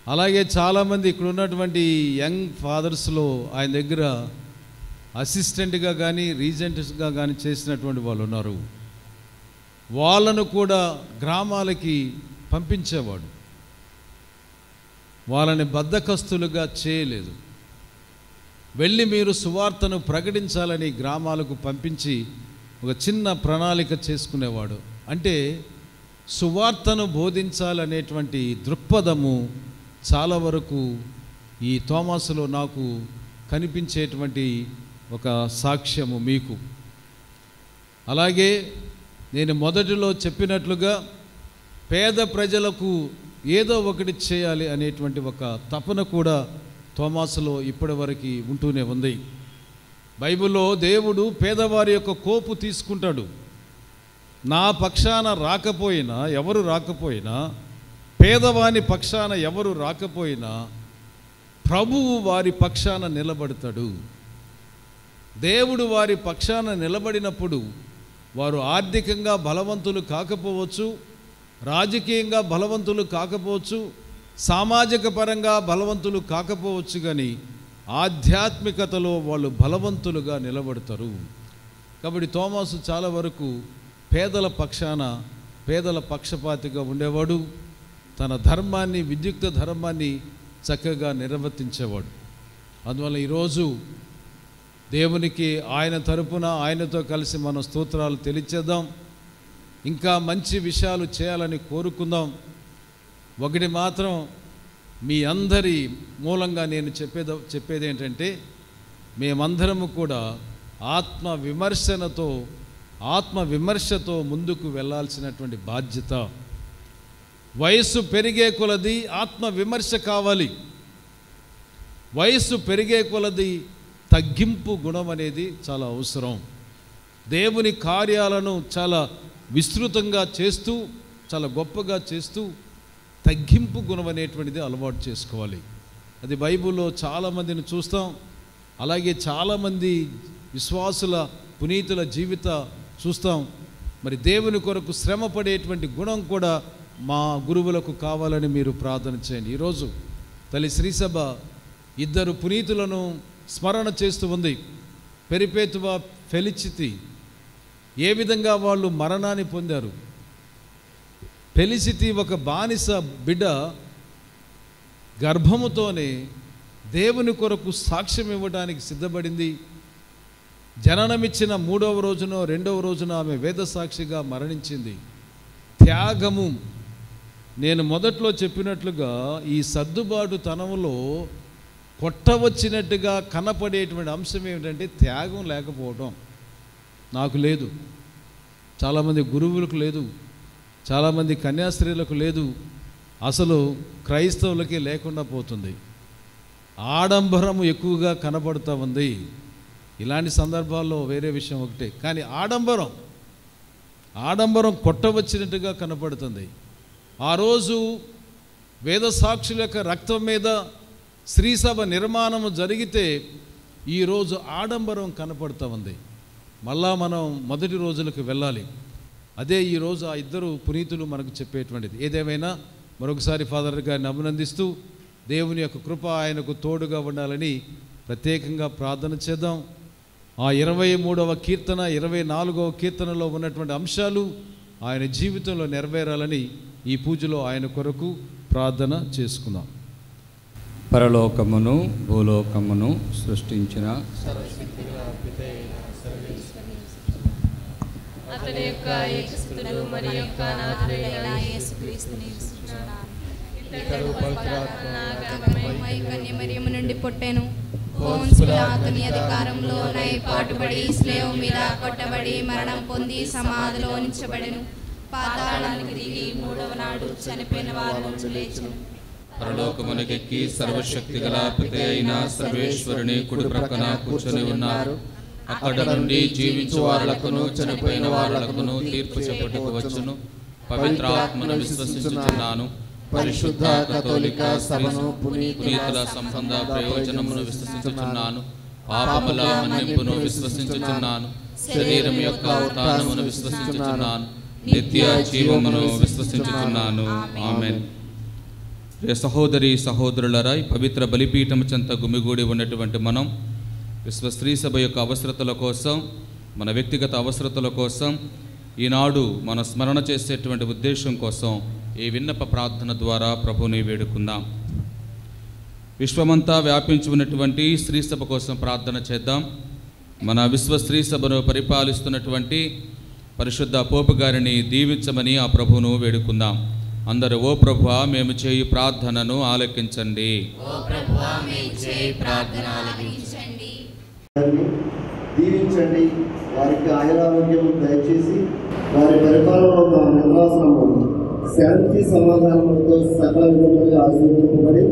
అలాగే చాలామంది ఇక్కడ ఉన్నటువంటి యంగ్ ఫాదర్స్లో ఆయన దగ్గర అసిస్టెంట్గా కానీ రీజెంట్గా కానీ చేసినటువంటి వాళ్ళు ఉన్నారు. వాళ్ళను కూడా గ్రామాలకి పంపించేవాడు. వాళ్ళని బద్ధకస్తులుగా చేయలేదు. వెళ్ళి మీరు సువార్తను ప్రకటించాలని గ్రామాలకు పంపించి ఒక చిన్న ప్రణాళిక చేసుకునేవాడు. అంటే సువార్తను బోధించాలనేటువంటి దృక్పథము చాలా వరకు ఈ తోమాసులో నాకు కనిపించేటువంటి ఒక సాక్ష్యము మీకు. అలాగే నేను మొదటిలో చెప్పినట్లుగా పేద ప్రజలకు ఏదో ఒకటి చేయాలి అనేటువంటి ఒక తపన కూడా తోమాసులో ఇప్పటి వరకు ఉంటూనే ఉంది. బైబిల్లో దేవుడు పేదవారి యొక్క కోపు తీసుకుంటాడు. నా పక్షాన రాకపోయినా, ఎవరు రాకపోయినా, పేదవాని పక్షాన ఎవరు రాకపోయినా ప్రభువు వారి పక్షాన నిలబడతాడు. దేవుడు వారి పక్షాన నిలబడినప్పుడు వారు ఆర్థికంగా బలవంతులు కాకపోవచ్చు, రాజకీయంగా బలవంతులు కాకపోవచ్చు, సామాజిక పరంగా బలవంతులు కాకపోవచ్చు, కానీ ఆధ్యాత్మికతలో వాళ్ళు బలవంతులుగా నిలబడతారు. కాబట్టి తోమాసు చాలా వరకు పేదల పక్షాన, పేదల పక్షపాతిగా ఉండేవాడు. తన ధర్మాన్ని, విద్యుక్త ధర్మాన్ని చక్కగా నిర్వర్తించేవాడు. అందువల్ల ఈరోజు దేవునికి ఆయన తరపున, ఆయనతో కలిసి మనం స్తోత్రాలు తెలియచేద్దాం. ఇంకా మంచి విషయాలు చేయాలని కోరుకుందాం. ఒకటి మాత్రం మీ అందరి మూలంగా నేను చెప్పేది ఏంటంటే, మేమందరము కూడా ఆత్మవిమర్శతో ముందుకు వెళ్ళాల్సినటువంటి బాధ్యత. వయస్సు పెరిగే కొలది ఆత్మవిమర్శ కావాలి. వయస్సు పెరిగే కొలది తగ్గింపు గుణం అనేది చాలా అవసరం. దేవుని కార్యాలను చాలా విస్తృతంగా చేస్తూ, చాలా గొప్పగా చేస్తూ తగ్గింపు గుణం అనేటువంటిది అలవాటు చేసుకోవాలి. అది బైబిల్లో చాలామందిని చూస్తాం. అలాగే చాలామంది విశ్వాసుల, పునీతుల జీవిత చూస్తాం. మరి దేవుని కొరకు శ్రమ పడేటువంటి గుణం కూడా మా గురువులకు కావాలని మీరు ప్రార్థన చేయండి. ఈరోజు తల్లి శ్రీసభ ఇద్దరు పునీతులను స్మరణ చేస్తూ ఉంది. పెరిపేతువ, ఫెలిచితి. ఏ విధంగా వాళ్ళు మరణాన్ని పొందారు. ఫెలిసిటీ ఒక బానిస బిడ్డ గర్భముతోనే దేవుని కొరకు సాక్ష్యం ఇవ్వడానికి సిద్ధపడింది. జననమిచ్చిన 3వ రోజునో 2వ రోజున ఆమె వేద సాక్షిగా మరణించింది. త్యాగము. నేను మొదట్లో చెప్పినట్లుగా ఈ సర్దుబాటు తనంలో కొట్టవచ్చినట్టుగా కనపడేటువంటి అంశం ఏమిటంటే త్యాగం లేకపోవడం. నాకు లేదు, చాలామంది గురువులకు లేదు, చాలామంది కన్యాస్త్రీలకు లేదు, అసలు క్రైస్తవులకి లేకుండా పోతుంది. ఆడంబరము ఎక్కువగా కనపడుతూ ఉంది. ఇలాంటి సందర్భాల్లో వేరే విషయం ఒకటే, కానీ ఆడంబరం కొట్టవచ్చినట్టుగా కనపడుతుంది. ఆ రోజు వేద సాక్షుల యొక్క రక్తం మీద శ్రీసభ నిర్మాణము జరిగితే ఈరోజు ఆడంబరం కనపడుతూ ఉంది. మళ్ళా మనం మొదటి రోజులకు వెళ్ళాలి. అదే ఈరోజు ఆ ఇద్దరు పునీతులు మనకు చెప్పేటువంటిది. ఏదేమైనా మరొకసారి ఫాదర్ గారిని అభినందిస్తూ దేవుని యొక్క కృప ఆయనకు తోడుగా ఉండాలని ప్రత్యేకంగా ప్రార్థన చేద్దాం. ఆ 23వ కీర్తన, 24వ కీర్తనలో ఉన్నటువంటి అంశాలు ఆయన జీవితంలో నెరవేరాలని ఈ పూజలో ఆయన కొరకు ప్రార్థన చేసుకుందాం. పరలోకమును భూలోకమును సృష్టించిన అతని యొక్క ఏకసుతుడు మరియు యొక్క నాథుడైన యేసుక్రీస్తుని ఇతడు పవిత్రాత్మై కన్య మరియమ్మ నుండి పుట్టెను. పోన్స్ పిలాతుని అధికారంలో పాటుపడి స్లేవ్ మీద కొట్టబడి మరణం పొంది సమాధిలో ఉంచబడెను. పాతాళానికి దిగి 3వ నాడు చనిపోయిన వారి నుంచి లేచెను. పరలోకమునకెక్కి సర్వశక్తి గల పిత అయిన సర్వేశ్వరుని కుడి ప్రక్కన కూర్చొని ఉన్నారు. అక్కడ నుండి జీవించు వారులకును చనిపోయిన వారులకును తీర్పు చెప్పుటకు వచ్చును. పవిత్రాత్మను విశ్వసించుచున్నాను. పరిశుద్ధ కథోలిక సభను పునీతుల సంబంధ ప్రయోజనమును విశ్వసించుచున్నాను. పాపముల మన్నింపును విశ్వసించుచున్నాను. శరీరం యొక్క ఉత్థానమును విశ్వసించుచున్నాను. నిత్య జీవమును విశ్వసించుచున్నాను. ఆమేన్. సహోదరి సహోదరులరా, ఈ పవిత్ర బలిపీఠం చెంత గుమిగూడి ఉన్నటువంటి మనం విశ్వ స్త్రీ సభ యొక్క అవసరతల కోసం, మన వ్యక్తిగత అవసరతల కోసం, ఈనాడు మన స్మరణ చేసేటువంటి ఉద్దేశం కోసం ఈ విన్నప ప్రార్థన ద్వారా ప్రభువుని వేడుకుందాం. విశ్వమంతా వ్యాపించి ఉన్నటువంటి స్త్రీ సభ కోసం ప్రార్థన చేద్దాం. మన విశ్వ స్త్రీ సభను పరిపాలిస్తున్నటువంటి పరిశుద్ధ పోపు గారిని దీవించమని ఆ ప్రభువును వేడుకుందాం. అందరూ ఓ ప్రభువా మేము చేయు ప్రార్థనను ఆలకించండి. దీవించండి. వారికి ఆయురారోగ్యం దయచేసి వారి పరిపాలనలో మా నివాసము శాంతి సమాధానములతో సకల విధములుగా ఆశీర్వదింపబడి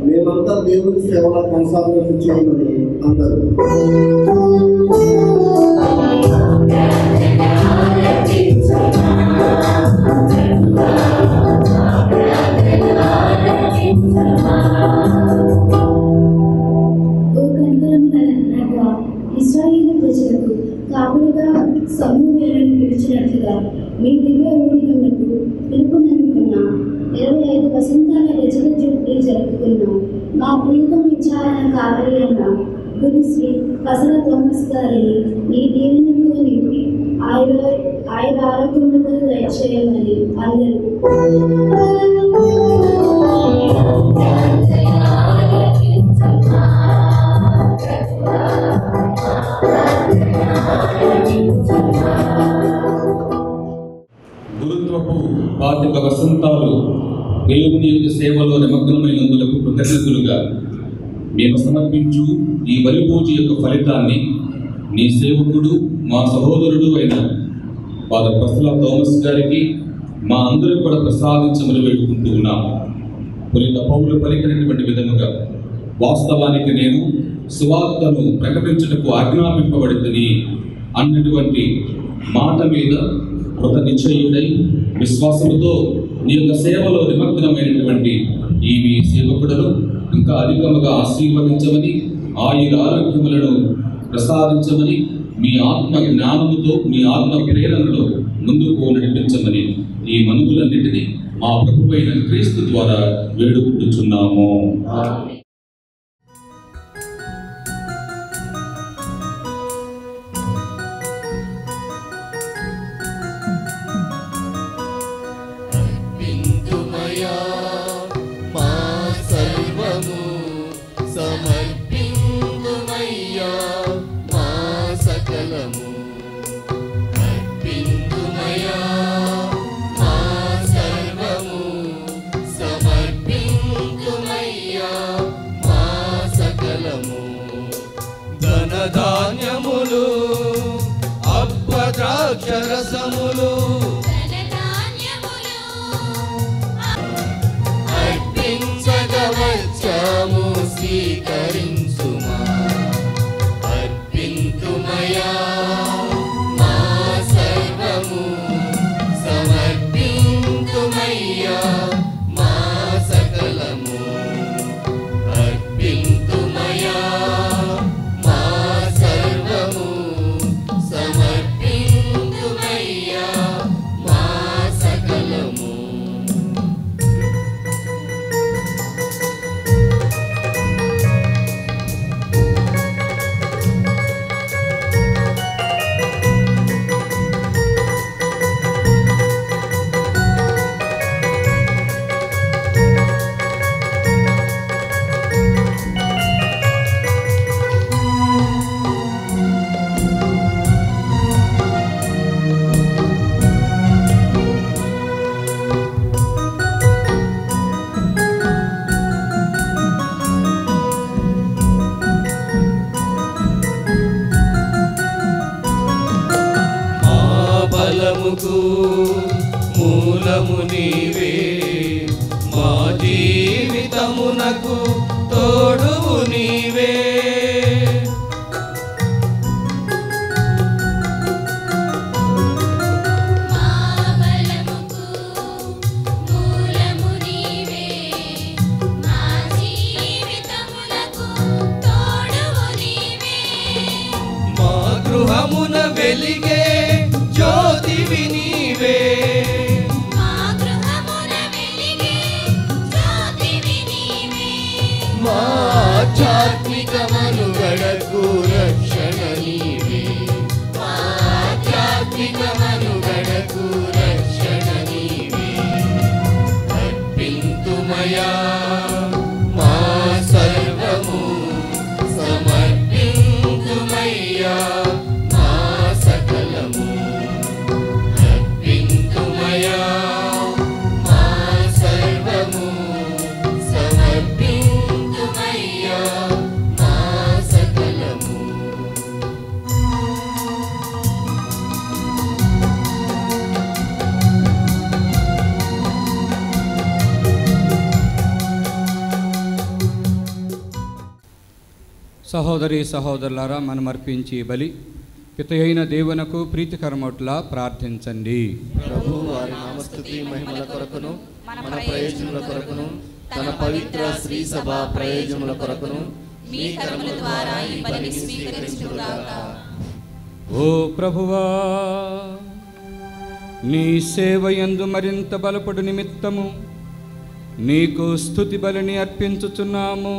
మేమంతా దేవుని సేవలో కొనసాగింపు చేయమని అందరూ. ఇశ్రాయేలు ప్రజలకు కాపులుగా సమూహేలను పిలిచినట్లుగా మీ దివ్య ఊడిగండకు పిలుపునందుకున్న 25 వసంతాల రజత జూబ్లీ జరుపుకున్న మా ప్రియతమ విచారణ కావలి అయిన గురుశ్రీ పసల థోమస్ గారిని మీ దీవెనతో నింపి ఆయన ఆరోగ్యములతో దయచేయమని అందరూ. గురుత్వపు 25 వసంతాలు దేవుని యొక్క సేవలో నిమగ్నమైనందులకు కృతజ్ఞతలుగా మేము సమర్పించు ఈ బలి పూజ యొక్క ఫలితాన్ని నీ సేవకుడు మా సహోదరుడు అయిన ఫాదర్ పసల థోమస్ గారికి మా అందరూ కూడా ప్రసాదించమని వేడుకుంటూ ఉన్నాము. పునీత పౌలు పలికినటువంటి విధముగా వాస్తవానికి నేను సువార్తను ప్రకటించుటకు ఆజ్ఞాపింపబడిందని అన్నటువంటి మాట మీద కృత నిశ్చయుడై విశ్వాసముతో నీ యొక్క సేవలో నిమగ్నమైనటువంటి ఈ మీ సేవకులను ఇంకా అధికముగా ఆశీర్వదించమని ఆయుర ఆరోగ్యములను ప్రసాదించమని మీ ఆత్మ జ్ఞానముతో మీ ఆత్మ ప్రేరణలో ముందుకు నడిపించమని ఈ మనవులన్నిటినీ మా ప్రభువైన క్రీస్తు ద్వారా వేడుకుంటున్నాము. ధనధాన్యములు అద్భుతాక్షరసములు అర్పించగవచ్చాము స్వీకరించుమా. అర్పింతుమయా మా సర్వము సమర్పింతుమయ్యా మా సకలము. అర్పింతుమయా మూలము నీవే మా జీవితమునకు తోడువు నీవే. మా గృహమున వెలిగే జ్యోతివి నీవే. మా ఆధ్యాత్మిక మనుగడకు రక్షణ నీవే. మా ఆధ్యాత్మిక మనుగడకు రక్షణ నీవే. అర్పింతుమయా మా సర్వము సమర్పింతుమయ్యా మా సకలము. అర్పింతుమయా మా సర్వము సమర్పింతుమయ్యా మా సహోదరి సహోదరులారా, మనం అర్పించి బలి పిత అయిన దేవునకు ప్రీతికరమట్లా ప్రార్థించండి. ప్రభు వారి నామస్తుతి మహిమల కొరకును మన ప్రయోజనముల కొరకును తన పవిత్ర శ్రీ సభ ప్రయోజనముల కొరకును మీ కరముల ద్వారా ఈ బలిని స్వీకరించుగాక. ఓ ప్రభువా, నీ సేవయందు మరింత బలపడు నిమిత్తము నీకు స్తుతి బలిని అర్పించుచున్నాము.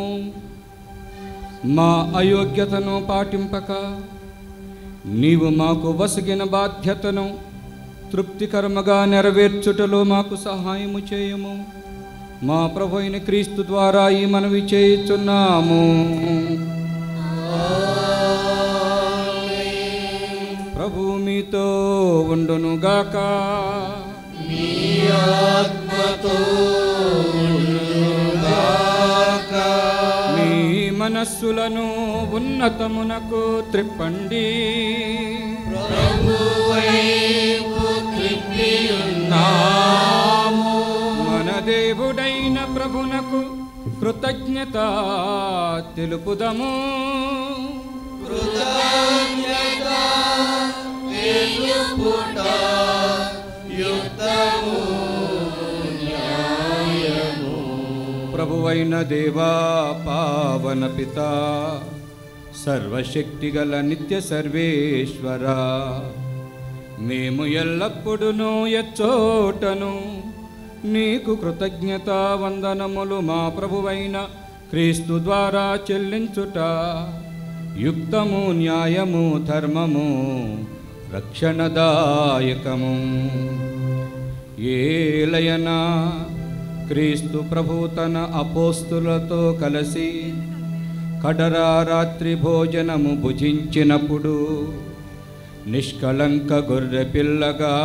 మా అయోగ్యతను పాటింపక నీవు మాకు వసగిన బాధ్యతను తృప్తికరముగా నెరవేర్చుటలో మాకు సహాయము చేయము. మా ప్రభు అయిన క్రీస్తు ద్వారా ఈ మనవి చేయుచున్నాము. ప్రభు మీతో ఉండునుగాక. మీ ఆత్మతో ఉండునుగాక. మీ మనస్సులను ఉన్నతమునకు త్రిప్పండి. ప్రభువైపు త్రిప్పియున్నాము. మన దేవుడైన ప్రభునకు కృతజ్ఞత తెలుపుదము. కృతజ్ఞత తెలుపుట యుక్తము న్యాయము. ప్రభువైన దేవా, పావన పిత, సర్వశక్తిగల నిత్య సర్వేశ్వర, మేము ఎల్లప్పుడూ ఎచ్చోటను నీకు కృతజ్ఞత వందనములు మా ప్రభువైన క్రీస్తు ద్వారా చెల్లించుట యుక్తము, న్యాయము, ధర్మము, రక్షణదాయకము. ఏలయనా క్రీస్తు ప్రభు తన అపోస్తులతో కలిసి కడరా రాత్రి భోజనము భుజించినప్పుడు నిష్కళంక గొర్రె పిల్లగా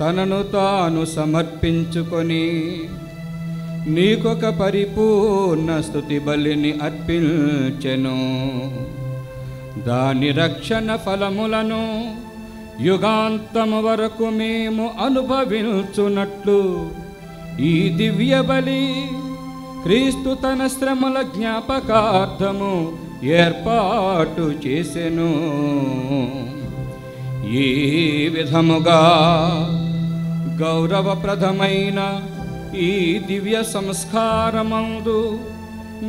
తనను తాను సమర్పించుకొని నీకొక పరిపూర్ణ స్తుతి బలిని అర్పించెను. దాని రక్షణ ఫలములను యుగాంతము వరకు మేము అనుభవించున్నట్లు ఈ దివ్య బలి క్రీస్తు తన శ్రమల జ్ఞాపకార్థము ఏర్పాటు చేసెను. ఈ విధముగా గౌరవప్రదమైన ఈ దివ్య సంస్కారమందు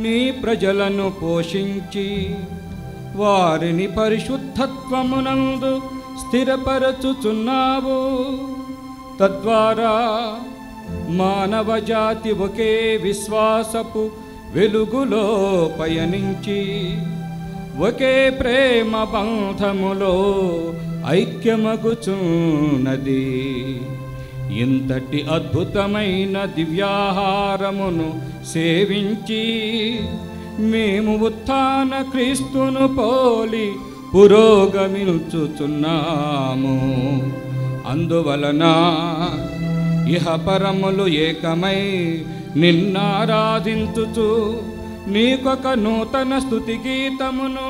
నీ ప్రజలను పోషించి వారిని పరిశుద్ధత్వమునందు స్థిరపరచుచున్నావు. తద్వారా మానవ జాతి ఒకే విశ్వాసపు వెలుగులో పయనించి ఒకే ప్రేమ బంధములో ఐక్యమగుచున్నది. ఇంతటి అద్భుతమైన దివ్యాహారమును సేవించి మేము ఉత్థాన క్రీస్తును పోలి పురోగమించుచున్నాము. అందువలన ఇహపరములు ఏకమై నిన్నారాధించుచు నీకొక నూతన స్తుతి గీతమును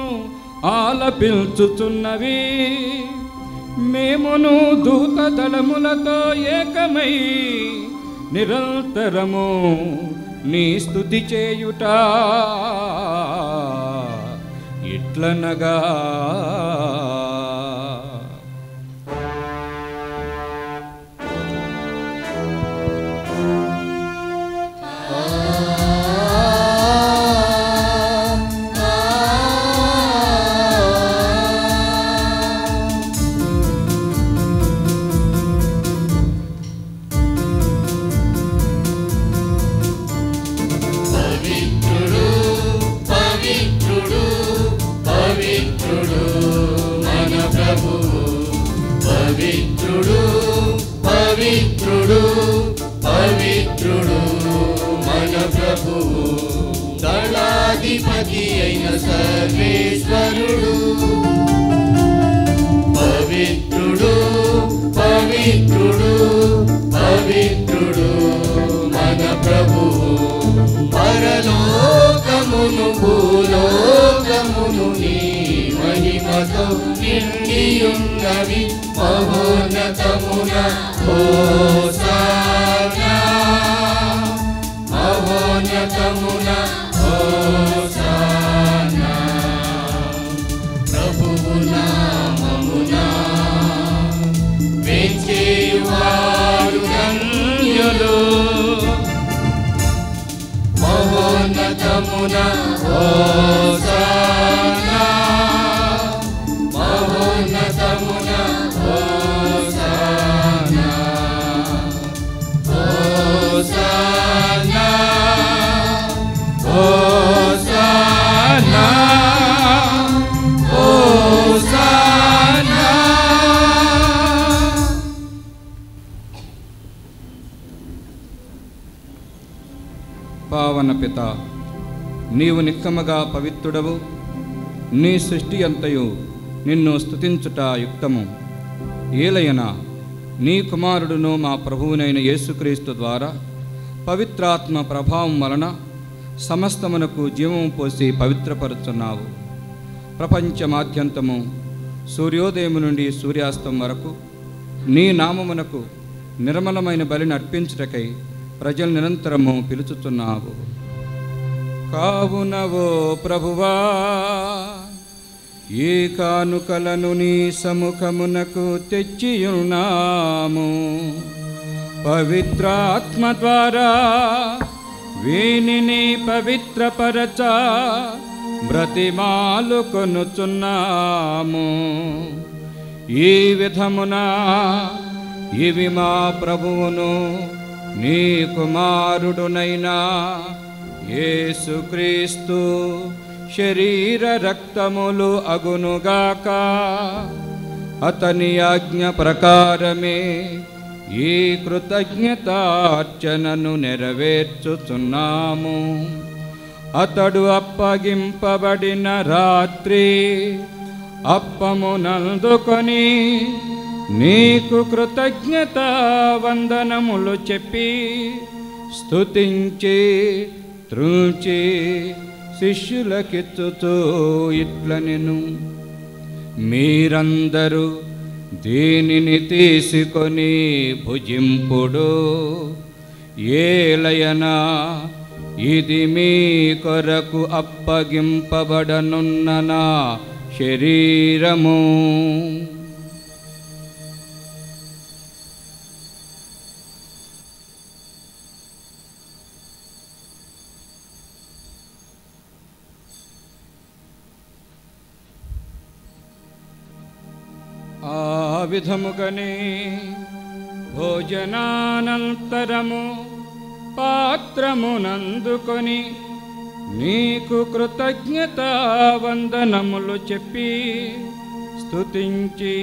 ఆలపించుచున్నవి. మేమును దూతదళములతో ఏకమై నిరంతరము నీ స్తుతి చేయుట ఇట్లనగా పవిత్రుడు పవిత్రుడు మన ప్రభువు, దళాధిపతి అయిన సర్వేశ్వరుడు. పవిత్రుడు పవిత్రుడు పవిత్రుడు మన ప్రభువు, పరలోకమును భూలోకమును నీ మహిమతో నిండియున్నవి. మహోన్నతమున హోసానా, మహోన్నతమున హోసానా. హోసానా మహోన్నతమున హోసానా హోసానా హోసానా హోసానా. పావన పిత, నీవు నిక్కమగా పవిత్రుడవు. నీ సృష్టి అంతయు నిన్ను స్తుతించుట యుక్తము. ఏలయన నీ కుమారుడును మా ప్రభువునైన యేసుక్రీస్తు ద్వారా పవిత్రాత్మ ప్రభావం వలన సమస్తమునకు జీవము పోసి పవిత్రపరుచున్నావు. ప్రపంచమాద్యంతము సూర్యోదయము నుండి సూర్యాస్తం వరకు నీ నామమునకు నిర్మలమైన బలిని అర్పించుటకై ప్రజలు నిరంతరము పిలుచుతున్నావు. కావునవో ప్రభువా, ఈ కానుకలను నీ సముఖమునకు తెచ్చియున్నాము. పవిత్రాత్మ ద్వారా వీనిని పవిత్రపరచ బ్రతిమాలు కొనుచున్నాము. ఈ విధమున ఇవి మా ప్రభువును నీ కుమారుడునైనా యేసుక్రీస్తు శరీర రక్తములు అగునుగాక. అతని ఆజ్ఞ ప్రకారమే ఈ కృతజ్ఞతార్చనను నెరవేర్చుచున్నాము. అతడు అప్పగింపబడిన రాత్రి అప్పమునందుకొని నీకు కృతజ్ఞత వందనములు చెప్పి స్తుతించి త్రుంచి శిష్యులకిచ్చుతూ ఇట్లనెను. మీరందరూ దీనిని తీసుకొని భుజింపుడు. ఏలయనా ఇది మీ కొరకు అప్పగింపబడనున్న నా శరీరము. ఆ విధముగానే భోజనానంతరము పాత్రమునందుకొని నీకు కృతజ్ఞత వందనములు చెప్పి స్తుతించి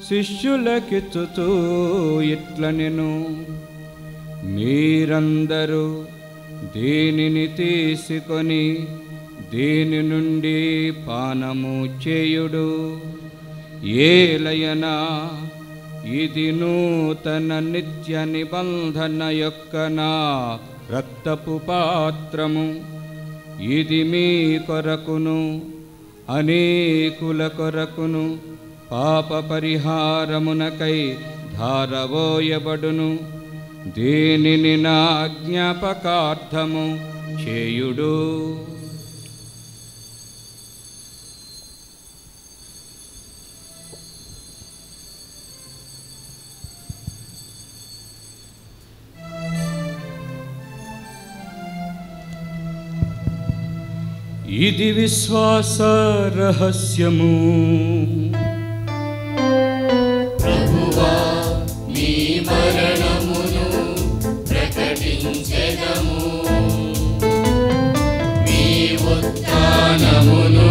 శిష్యులకిచ్చుతూ ఇట్లనెను. మీరందరూ దీనిని తీసుకొని దీని నుండి పానము చేయుడు. ఏలయనా ఇది నూతన నిత్య నిబంధన యొక్క నా రక్తపు పాత్రము. ఇది మీ కొరకును అనేకుల కొరకును పాప పరిహారమునకై ధారవోయబడును. దీనిని నా జ్ఞాపకార్థము చేయుడు. ఇది విశ్వాస రహస్యము. ప్రభువా, నీ మరణమును ప్రకటించెదము, నీ ఉత్థానమును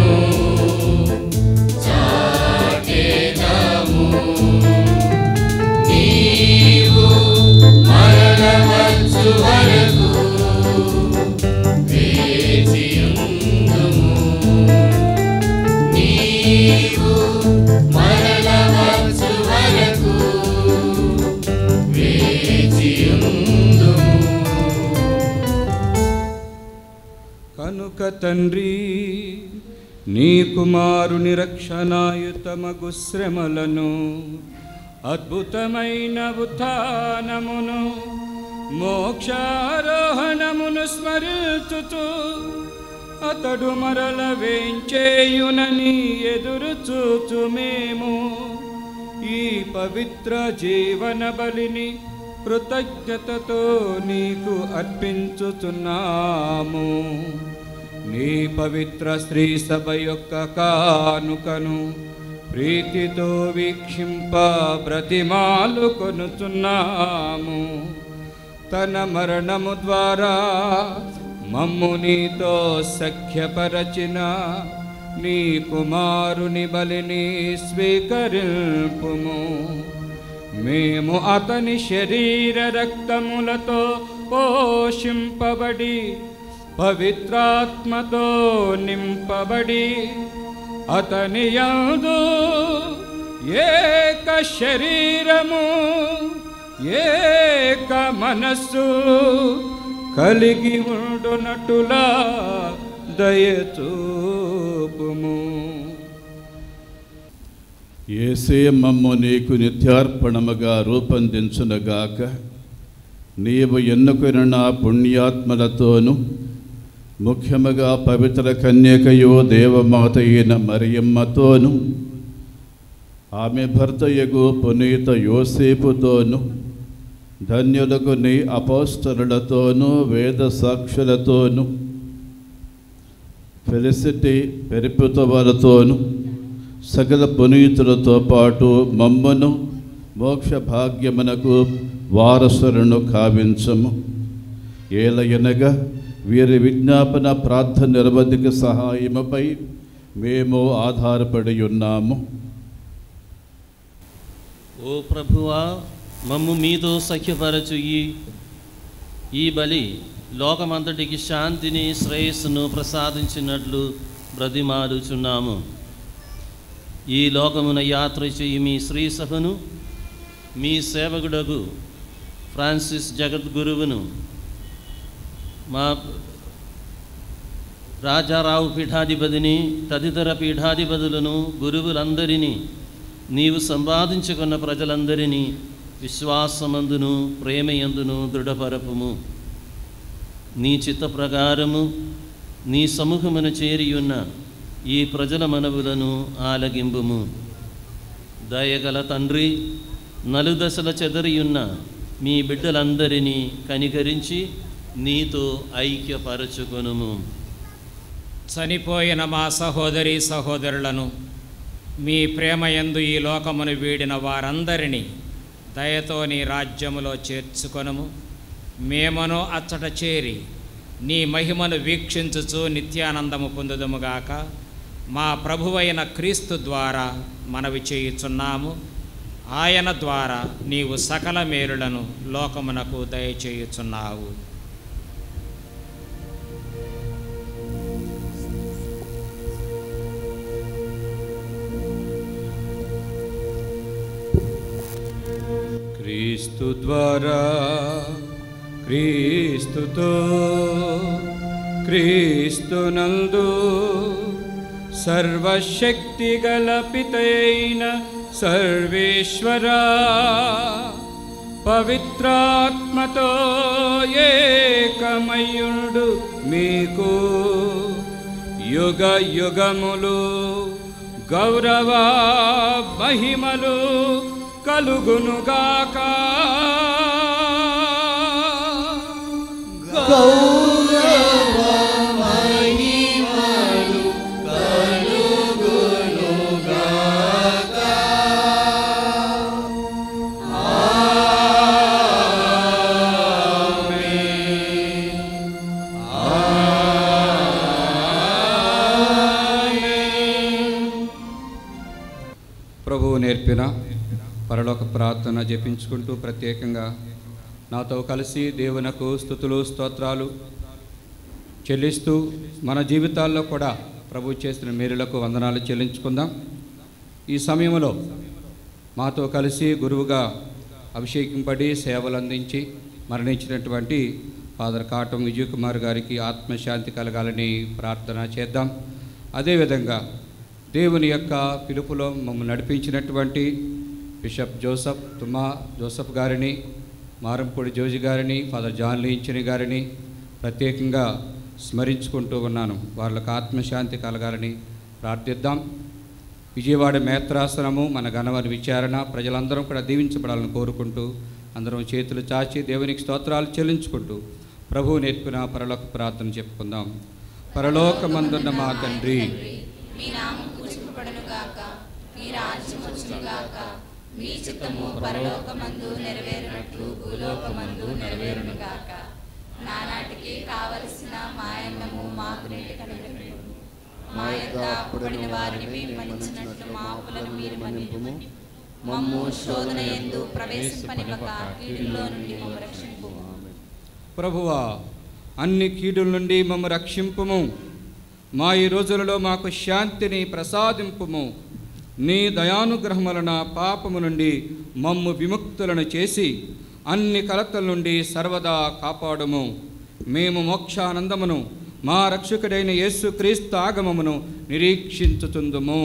చాటెదము. నీవు మరణవచ్చు వరకు కనుక తండ్రి, నీ కుమారుని రక్షణాయుతమగు శ్రమలను, అద్భుతమైన ఉత్థానమును, మోక్షారోహణమును స్మరించుతూ అతడు మరల వేంచేయునని ఎదురు చూచు మేము ఈ పవిత్ర జీవన బలిని కృతజ్ఞతతో నీకు అర్పించుచున్నాము. నీ పవిత్ర స్త్రీ సభ యొక్క కానుకను ప్రీతితో వీక్షింప బ్రతిమాలు కొనుచున్నాము. తన మరణము ద్వారా మమ్ము నీతో సఖ్యపరచిన నీ కుమారుని బలిని స్వీకరింపుము. మేము అతని శరీర రక్తములతో పోషింపబడి పవిత్రాత్మతో నింపబడి అతని యందు ఏక శరీరము ఏక మనస్సు కలిగి ఉండునట్టులా దయచూపుము. యేసే మమ్ము నీకు నిత్యార్పణముగా రూపొందించునగాక. నీవు ఎన్నుకున్న పుణ్యాత్మలతోనూ ముఖ్యముగా పవిత్ర కన్యకయో దేవమాత అయిన మరియమ్మతోనూ ఆమె భర్తయగు పునీత యోసేపుతోనూ ధన్యులకు నీ అపోస్తలులతోనూ వేద సాక్షులతోనూ ఫెలిసిటీ పెరిపుతవాలతోనూ సకల పునీతులతో పాటు మమ్మను మోక్ష భాగ్యమునకు వారసులను కావించము. ఏలయనగా వీరి విజ్ఞాపన ప్రార్థన నిరవధిక సహాయముపై మేము ఆధారపడి ఉన్నాము. ఓ ప్రభువా, మమ్ము మీతో సఖ్యపరచు ఈ బలి లోకమంతటికి శాంతిని శ్రేయస్సును ప్రసాదించినట్లు బ్రతిమాలుచున్నాము. ఈ లోకమున యాత్ర చేయి మీ శ్రీ సభను మీ సేవకుడకు ఫ్రాన్సిస్ జగద్గురువును మా రాజారావు పీఠాధిపతిని తదితర పీఠాధిపతులను గురువులందరినీ నీవు సంపాదించుకున్న ప్రజలందరినీ విశ్వాసమందును ప్రేమయందును దృఢపరపుము. నీ చిత్త ప్రకారము నీ సముఖమును చేరియున్న ఈ ప్రజల మనవులను ఆలగింపుము. దయగల తండ్రి, నలుదశల చెదరియున్న మీ బిడ్డలందరినీ కనికరించి నీతో ఐక్యపరచుకొనుము. చనిపోయిన మా సహోదరి సహోదరులను మీ ప్రేమయందు ఈ లోకమును వీడిన వారందరినీ దయతో నీ రాజ్యములో చేర్చుకొనుము. మేమను అచ్చట చేరి నీ మహిమను వీక్షించుచు నిత్యానందము పొందుదుముగాక. మా ప్రభువైన క్రీస్తు ద్వారా మనవి చేయుచున్నాము. ఆయన ద్వారా నీవు సకల మేలులను లోకమునకు దయచేయుచున్నావు. క్రీస్తు ద్వారా క్రీస్తుతో క్రీస్తునందు సర్వశక్తి గల పితైన సర్వేశ్వరా, పవిత్రాత్మతో ఏకమయుడు మీకు యుగ యుగములు గౌరవ మహిమలు కలుగునుగాక. ప్రభువు నేర్పిన పరలోక ప్రార్థన జపించుకుంటూ ప్రత్యేకంగా నాతో కలిసి దేవునకు స్తుతులు స్తోత్రాలు చెల్లిస్తూ మన జీవితాల్లో కూడా ప్రభు చేసిన మేలులకు వందనాలు చెల్లించుకుందాం. ఈ సమయంలో మాతో కలిసి గురువుగా అభిషేకింపడి సేవలు అందించి మరణించినటువంటి ఫాదర్ కాటం విజయ్ కుమార్ గారికి ఆత్మశాంతి కలగాలని ప్రార్థన చేద్దాం. అదేవిధంగా దేవుని యొక్క పిలుపులో మమ్మల్ని నడిపించినటువంటి బిషప్ జోసఫ్ తుమ్మా జోసఫ్ గారిని, మారంపూడి జోజి గారిని, ఫాదర్ జాన్ లీంచని గారిని ప్రత్యేకంగా స్మరించుకుంటూ ఉన్నాను. వాళ్ళకు ఆత్మశాంతి కలగాలని ప్రార్థిద్దాం. విజయవాడ మేత్రాసనము మన గణవారి విచారణ ప్రజలందరం కూడా దీవించబడాలని కోరుకుంటూ అందరం చేతులు చాచి దేవునికి స్తోత్రాలు చెల్లించుకుంటూ ప్రభువు నేర్పిన పరలోక ప్రార్థన చెప్పుకుందాం. పరలోకమందున్న మా తండ్రి, మీ నామం పూజింపబడునుగాక, మీ రాజ్యం వచ్చునుగాక, మీ చిత్తము పరలోకమందు నెరవేరునట్లు భూలోకమందు నెరవేరునుగాక. నానాటికి కావలసిన మాయన్నము మాకు నేటి అనుగ్రహించుము. మా యొద్ద అప్పుబడిన వారిని మేము మన్నించినట్లు మా అప్పులను మీరు మన్నింపుము. మమ్ము శోధన యందు ప్రవేశింపనివ్వక కీడులో నుండి మమ్ము రక్షింపుము. ప్రభువా, అన్ని కీడుల నుండి మమ్ము రక్షింపుము. మా ఈ రోజులలో మాకు శాంతిని ప్రసాదింపుము. నీ దయానుగ్రహం వలన పాపము నుండి మమ్ము విముక్తులను చేసి అన్ని కలతల నుండి సర్వదా కాపాడుము. మేము మోక్షానందమును మా రక్షకుడైన యేసుక్రీస్తు ఆగమమును నిరీక్షించుచుందుము.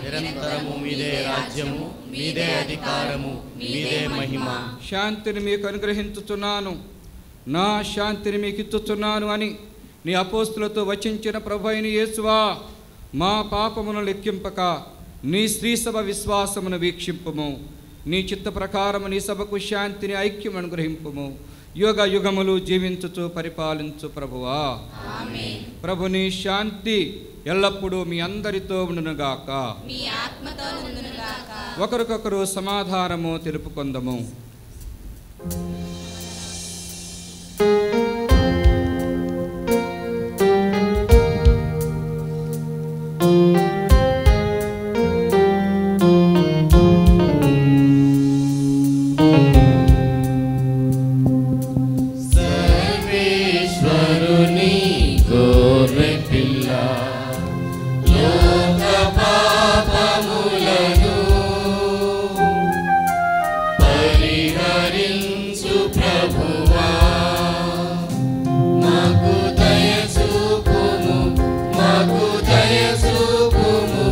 నిరంతరము మీదే రాజ్యము, మీదే అధికారము, మీదే మహిమ. శాంతిని మీకు అనుగ్రహించుచున్నాను, నా శాంతిని మీకు ఇచ్చుచున్నాను అని నీ అపోస్తులతో వచించిన ప్రభు అయిన యేసువా, మా పాపమును లెక్కింపక నీ శ్రీసభ విశ్వాసమును వీక్షింపుము. నీ చిత్త ప్రకారము నీ సభకు శాంతిని ఐక్యం అనుగ్రహింపుము. యుగ యుగములు జీవించుచు పరిపాలించు ప్రభువా. ప్రభు నీ శాంతి ఎల్లప్పుడూ మీ అందరితో ఉండునుగాక. మీ ఆత్మతో ఉండునుగాక. ఒకరికొకరు సమాధానము తెలుపుకొందము. సర్వేశ్వరుని గొర్రె పిల్ల, లోక పాపములను పరిహరించు ప్రభువా, మాకు దయ చూపుము, మాకు దయ చూపుము,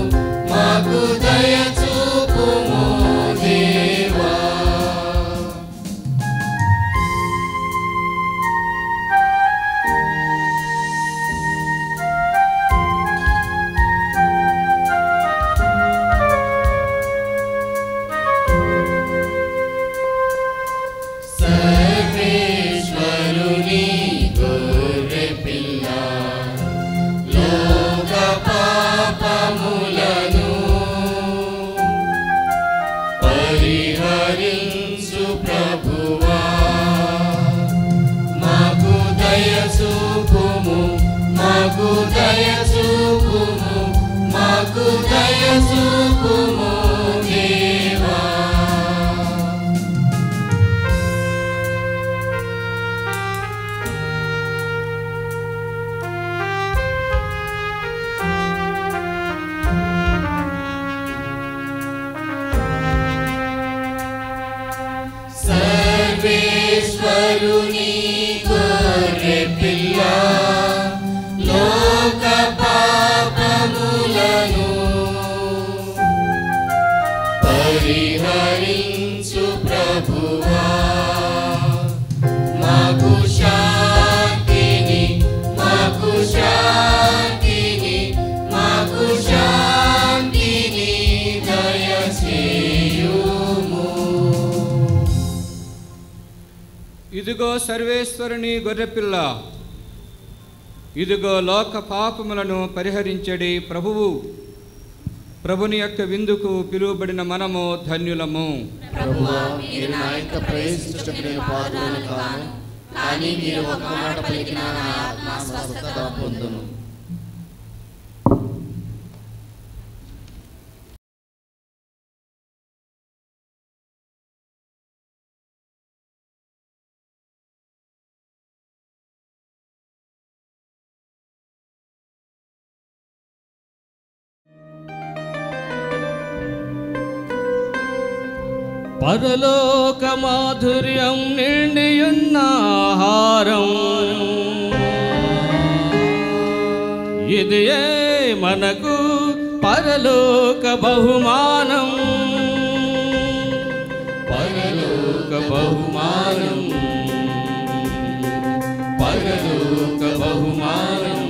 మాకు దయ చూపుము దేవా. సర్వేశ్వరుని గొర్రె పిల్ల, లోక పాపములను పరిహరించు ప్రభువా, మాకు దయ చూపుము, మాకు దయ చూపుము, మాకు దయ చూపుము దేవా. సర్వేశ్వరుని గొర్రె పిల్ల, లోక పాపములను పరిహరించు ప్రభువా, మాకు శాంతిని, మాకు శాంతిని, మాకు శాంతిని దయచేయుము. ఇదిగో సర్వేశ్వరుని గొర్రెపిల్ల, ఇదిగో లోక పాపములను పరిహరించడి ప్రభువు. ప్రభుని యొక్క విందుకు పిలువబడిన మనము ధన్యులము. ప్రభువా, మీరు నా యొక్క ప్రవేశించుటకు నేను పాత్రుడను కాను, కానీ మీరు ఒక మాట పలికినా నా ఆత్మ స్వస్థత పొందును. పరలోక మాధుర్యం నిండియున్న ఆహారం ఇదియే మనకు పరలోక బహుమానం, పరలోక బహుమానం, పరలోక బహుమానం.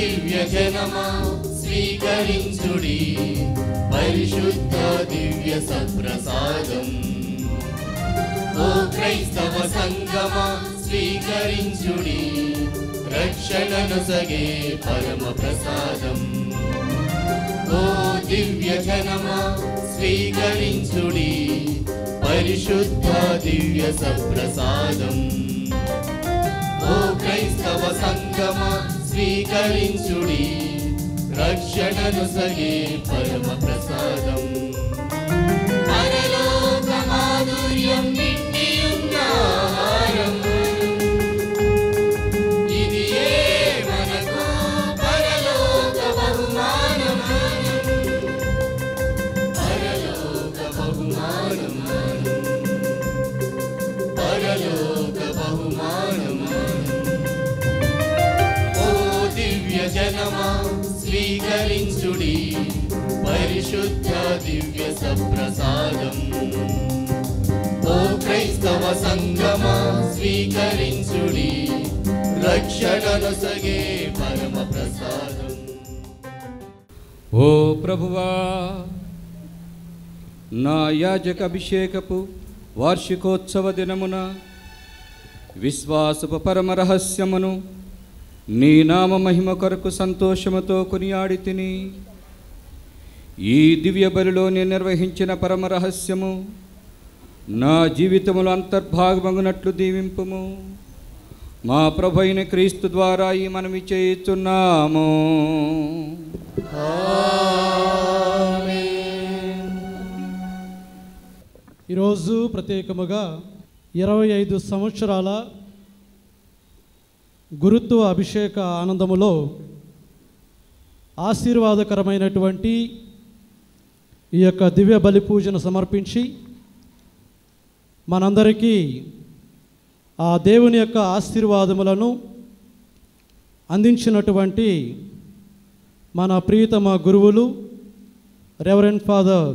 దివ్య జనమా స్వీకరించుడి పరిశుద్ధ దివ్య సప్రసాదం. ఓ క్రైస్తవ సంగమా స్వీకరించుడి రక్షణనొసగే పరమ ప్రసాదం. ఓ దివ్య జనమా స్వీకరించుడి పరిశుద్ధ దివ్య సప్రసాదం. ఓ క్రైస్తవ సంగమా స్వీకరించుడి రక్షణనొసగే పరమ ప్రసాదం. పరలోక మాధుర్యం నిండియున్న ఆహారం ఇదియే మనకు పరలోక బహుమానం. పరలోక బహుమానం పరలోక బహుమానం. ఓ దివ్య జనమా స్వీకరించుడి పరిశుద్ధ దివ్య సప్రసాదం. ఓ క్రైస్తవ సంగమా స్వీకరించుడి రక్షణనొసగే పరమ ప్రసాదం. ఓ ప్రభువా, నా యాజక అభిషేకపు వార్షికోత్సవ దినమున విశ్వాసపు పరమ రహస్యమును నీ నామ మహిమ కొరకు సంతోషముతో కొనియాడి తిని ఈ దివ్య బలిలో నేను నిర్వహించిన పరమ రహస్యము నా జీవితములో అంతర్భాగమగునట్లు దీవింపుము. మా ప్రభు అయిన క్రీస్తు ద్వారా ఈ మనవి చేయుచున్నాము. ఈరోజు ప్రత్యేకముగా 25 సంవత్సరాల గురుత్వ అభిషేక ఆనందములో ఆశీర్వాదకరమైనటువంటి ఈ యొక్క దివ్య బలి పూజను సమర్పించి మనందరికీ ఆ దేవుని యొక్క ఆశీర్వాదములను అందించినటువంటి మన ప్రియతమ గురువులు రెవరెండ్ ఫాదర్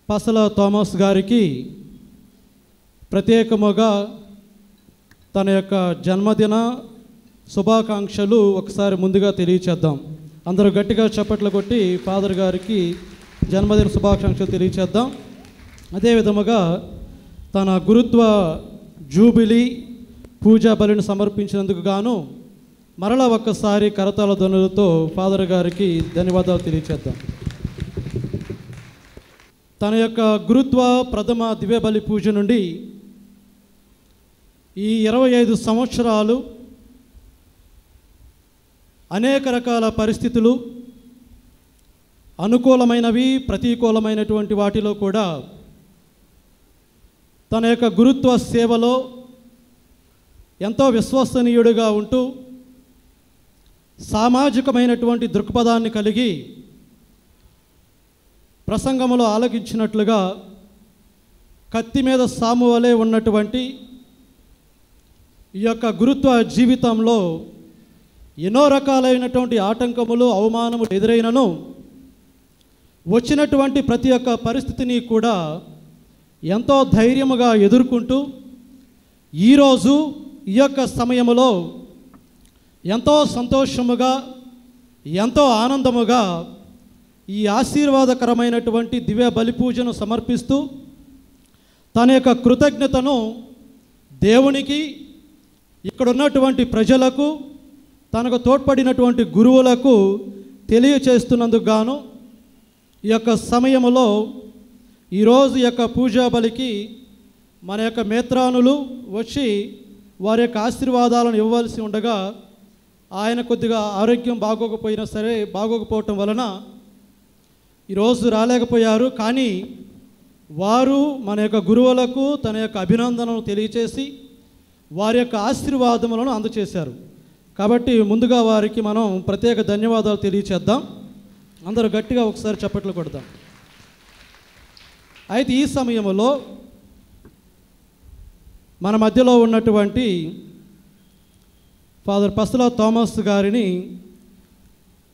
పసల థామస్ గారికి ప్రత్యేకముగా తన యొక్క జన్మదిన శుభాకాంక్షలు ఒకసారి ముందుగా తెలియచేద్దాం. అందరూ గట్టిగా చప్పట్లు కొట్టి ఫాదర్ గారికి జన్మదిన శుభాకాంక్షలు తెలియచేద్దాం. అదేవిధముగా తన గురుత్వ జూబిలీ పూజా బలిని సమర్పించినందుకు గాను మరలా ఒక్కసారి కరతాళ ధ్వనులతో ఫాదర్ గారికి ధన్యవాదాలు తెలియచేద్దాం. తన యొక్క గురుత్వ ప్రథమ దివ్య బలి పూజ నుండి ఈ 25 సంవత్సరాలు అనేక రకాల పరిస్థితులు, అనుకూలమైనవి ప్రతికూలమైనటువంటి వాటిలో కూడా తన యొక్క గురుత్వ సేవలో ఎంతో విశ్వసనీయుడిగా ఉంటూ సామాజికమైనటువంటి దృక్పథాన్ని కలిగి ప్రసంగములో ఆలకించినట్లుగా కత్తి మీద సాము వలె ఉన్నటువంటి ఈ యొక్క గురుత్వ జీవితంలో ఎన్నో రకాలైనటువంటి ఆటంకములు, అవమానములు ఎదురైనను వచ్చినటువంటి ప్రతి ఒక్క పరిస్థితిని కూడా ఎంతో ధైర్యముగా ఎదుర్కొంటూ ఈరోజు ఈ యొక్క సమయములో ఎంతో సంతోషముగా, ఎంతో ఆనందముగా ఈ ఆశీర్వాదకరమైనటువంటి దివ్య బలి పూజను సమర్పిస్తూ తన యొక్క కృతజ్ఞతను దేవునికి, ఇక్కడ ఉన్నటువంటి ప్రజలకు, తనకు తోడ్పడినటువంటి గురువులకు తెలియచేస్తున్నందుకు గాను ఈ యొక్క సమయములో ఈరోజు ఈ యొక్క పూజా బలికి మన యొక్క మేత్రానులు వచ్చి వారి యొక్క ఆశీర్వాదాలను ఇవ్వవలసి ఉండగా ఆయన కొద్దిగా ఆరోగ్యం బాగోకపోవటం వలన ఈరోజు రాలేకపోయారు. కానీ వారు మన యొక్క గురువులకు తన యొక్క అభినందనను తెలియచేసి వారి యొక్క ఆశీర్వాదములను అందచేశారు. కాబట్టి ముందుగా వారికి మనం ప్రత్యేక ధన్యవాదాలు తెలియచేద్దాం. అందరూ గట్టిగా ఒకసారి చప్పట్లు కొడదాం. అయితే ఈ సమయంలో మన మధ్యలో ఉన్నటువంటి ఫాదర్ పసల థామస్ గారిని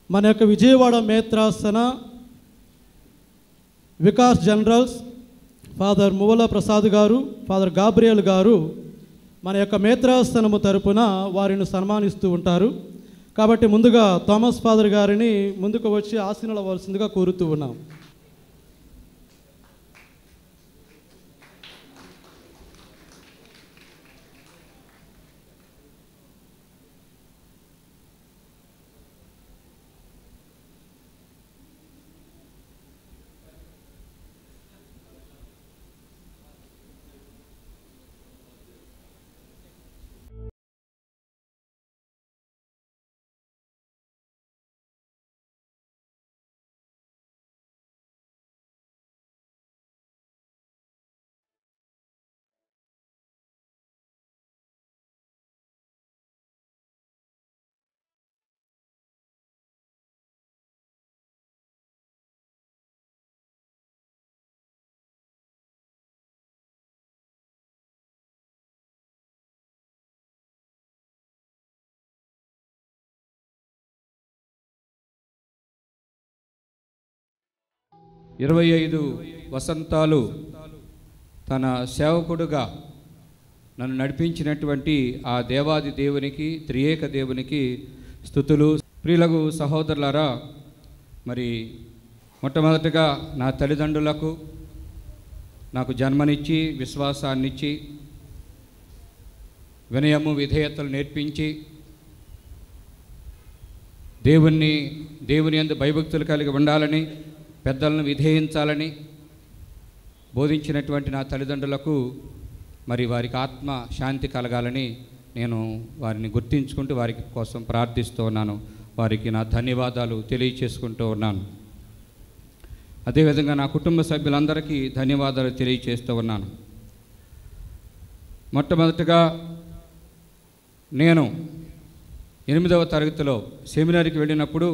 మన యొక్క విజయవాడ మేత్రాసన వికాస్ జనరల్స్ ఫాదర్ మువ్వల ప్రసాద్ గారు, ఫాదర్ గాబ్రియల్ గారు మన యొక్క మేత్రాసనము తరపున వారిని సన్మానిస్తూ ఉంటారు. కాబట్టి ముందుగా థామస్ ఫాదర్ గారిని ముందుకు వచ్చి ఆశీనులవలసిందిగా కోరుతూ ఉన్నాం. ఇరవై 25 వసంతాలు తన సేవకుడుగా నన్ను నడిపించినటువంటి ఆ దేవాది దేవునికి, త్రియేక దేవునికి స్తుతులు. ప్రియులకు సహోదరులారా, మరి మొట్టమొదటిగా నా తల్లిదండ్రులకు నాకు జన్మనిచ్చి, విశ్వాసాన్నిచ్చి, వినయము విధేయతలు నేర్పించి, దేవుని యందు భయభక్తులు కలిగి ఉండాలని, పెద్దలను విధేయించాలని బోధించినటువంటి నా తల్లిదండ్రులకు మరి వారికి ఆత్మ శాంతి కలగాలని నేను వారిని గుర్తించుకుంటూ వారికి కోసం ప్రార్థిస్తూ ఉన్నాను. వారికి నా ధన్యవాదాలు తెలియచేసుకుంటూ ఉన్నాను. అదేవిధంగా నా కుటుంబ సభ్యులందరికీ ధన్యవాదాలు తెలియచేస్తూ ఉన్నాను. మొట్టమొదటిగా నేను 8వ తరగతిలో సెమినరీకి వెళ్ళినప్పుడు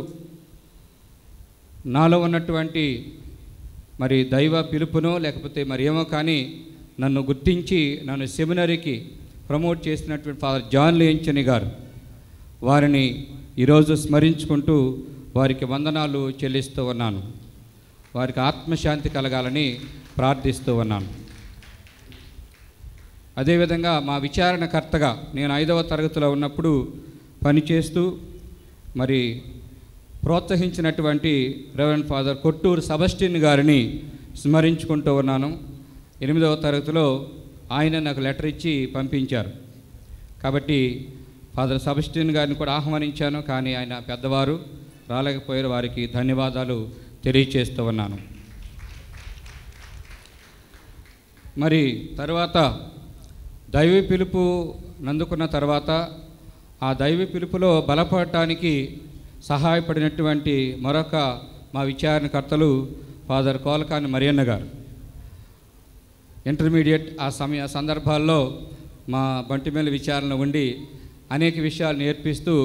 నాలో ఉన్నటువంటి మరి దైవ పిలుపునో లేకపోతే మరి ఏమో కానీ నన్ను గుర్తించి నన్ను సెమినరీకి ప్రమోట్ చేసినటువంటి ఫాదర్ జాన్ లేంచని గారు, వారిని ఈరోజు స్మరించుకుంటూ వారికి వందనాలు చెల్లిస్తూ ఉన్నాను. వారికి ఆత్మశాంతి కలగాలని ప్రార్థిస్తూ ఉన్నాను. అదేవిధంగా మా విచారణకర్తగా నేను 5వ తరగతిలో ఉన్నప్పుడు పనిచేస్తూ మరి ప్రోత్సహించినటువంటి రెవరెండ్ ఫాదర్ కొట్టూరు సెబస్టియన్ గారిని స్మరించుకుంటూ ఉన్నాను. 8వ తరగతిలో ఆయన నాకు లెటర్ ఇచ్చి పంపించారు. కాబట్టి ఫాదర్ సెబస్టియన్ గారిని కూడా ఆహ్వానించాను, కానీ ఆయన పెద్దవారు రాలేకపోయారు. వారికి ధన్యవాదాలు తెలియచేస్తూ ఉన్నాను. మరి తర్వాత దైవ పిలుపు నందుకున్న తర్వాత ఆ దైవ పిలుపులో బలపడటానికి సహాయపడినటువంటి మరొక మా విచారణకర్తలు ఫాదర్ కోలకాని మరియన్న గారు. ఇంటర్మీడియట్ ఆ సందర్భాల్లో మా బంటిమేలు విచారణ ఉండి అనేక విషయాలు నేర్పిస్తూ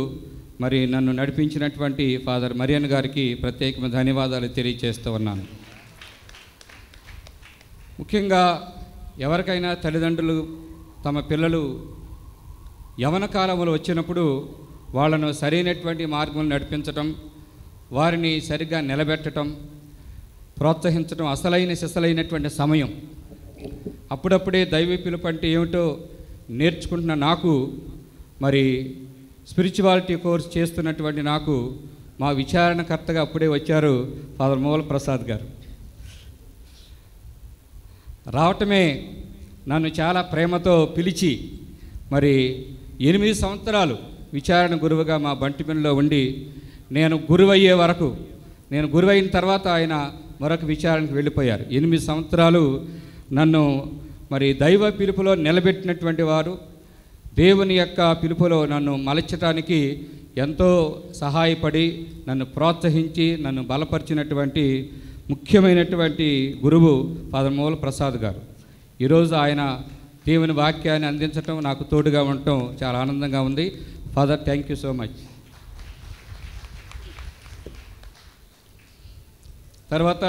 మరి నన్ను నడిపించినటువంటి ఫాదర్ మరియన్న గారికి ప్రత్యేకమైన ధన్యవాదాలు తెలియజేస్తూ ఉన్నాను. ముఖ్యంగా ఎవరికైనా తల్లిదండ్రులు తమ పిల్లలు యవన కాలంలో వచ్చినప్పుడు వాళ్ళను సరైనటువంటి మార్గంలో నడిపించటం, వారిని సరిగ్గా నిలబెట్టడం, ప్రోత్సహించడం అసలైన సిసలైనటువంటి సమయం. అప్పుడప్పుడే దైవ పిలుపు అంటే ఏమిటో నేర్చుకుంటున్న నాకు, మరి స్పిరిచువాలిటీ కోర్స్ చేస్తున్నటువంటి నాకు మా విచారణకర్తగా అప్పుడే వచ్చారు ఫాదర్ మూల ప్రసాద్ గారు. రావటమే నన్ను చాలా ప్రేమతో పిలిచి మరి 8 సంవత్సరాలు విచారణ గురువుగా మా బంటిమిల్లో ఉండి నేను గురువయ్యే వరకు, నేను గురువైన తర్వాత ఆయన మరొక విచారణకు వెళ్ళిపోయారు. 8 సంవత్సరాలు నన్ను మరి దైవ పిలుపులో నిలబెట్టినటువంటి వారు, దేవుని యొక్క పిలుపులో నన్ను మలచటానికి ఎంతో సహాయపడి నన్ను ప్రోత్సహించి నన్ను బలపరిచినటువంటి ముఖ్యమైనటువంటి గురువు ఫాదర్ మూల ప్రసాద్ గారు. ఈరోజు ఆయన దేవుని వాక్యాన్ని అందించటం, నాకు తోడుగా ఉండటం చాలా ఆనందంగా ఉంది. Father, thank you so much. తర్వాత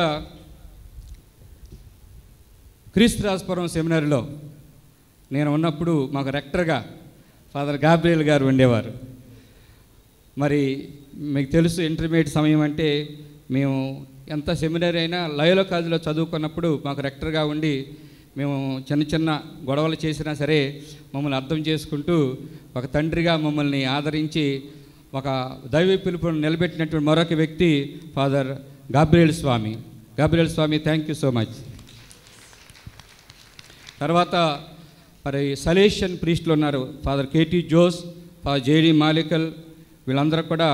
క్రీస్తురాజపురం సెమినరీలో నేను ఉన్నప్పుడు మాకు రెక్టర్గా ఫాదర్ గాబ్రియల్ గారు ఉండేవారు. మరి మీకు తెలుసు, ఇంటర్మీడియట్ సమయం అంటే మేము ఎంత సెమినరీ అయినా లయోలా కాలేజీలో చదువుకున్నప్పుడు మాకు రెక్టర్గా ఉండి మేము చిన్న చిన్న గొడవలు చేసినా సరే మమ్మల్ని అర్థం చేసుకుంటూ ఒక తండ్రిగా మమ్మల్ని ఆదరించి ఒక దైవ పిలుపును నిలబెట్టినటువంటి మరొక వ్యక్తి father Gabriel Swami. Gabriel Swami, thank you so much. తర్వాత మరి సలేషియన్ ప్రీస్టులు ఉన్నారు, father KT Jose, father JD Malikal. వీళ్ళందరూ కూడా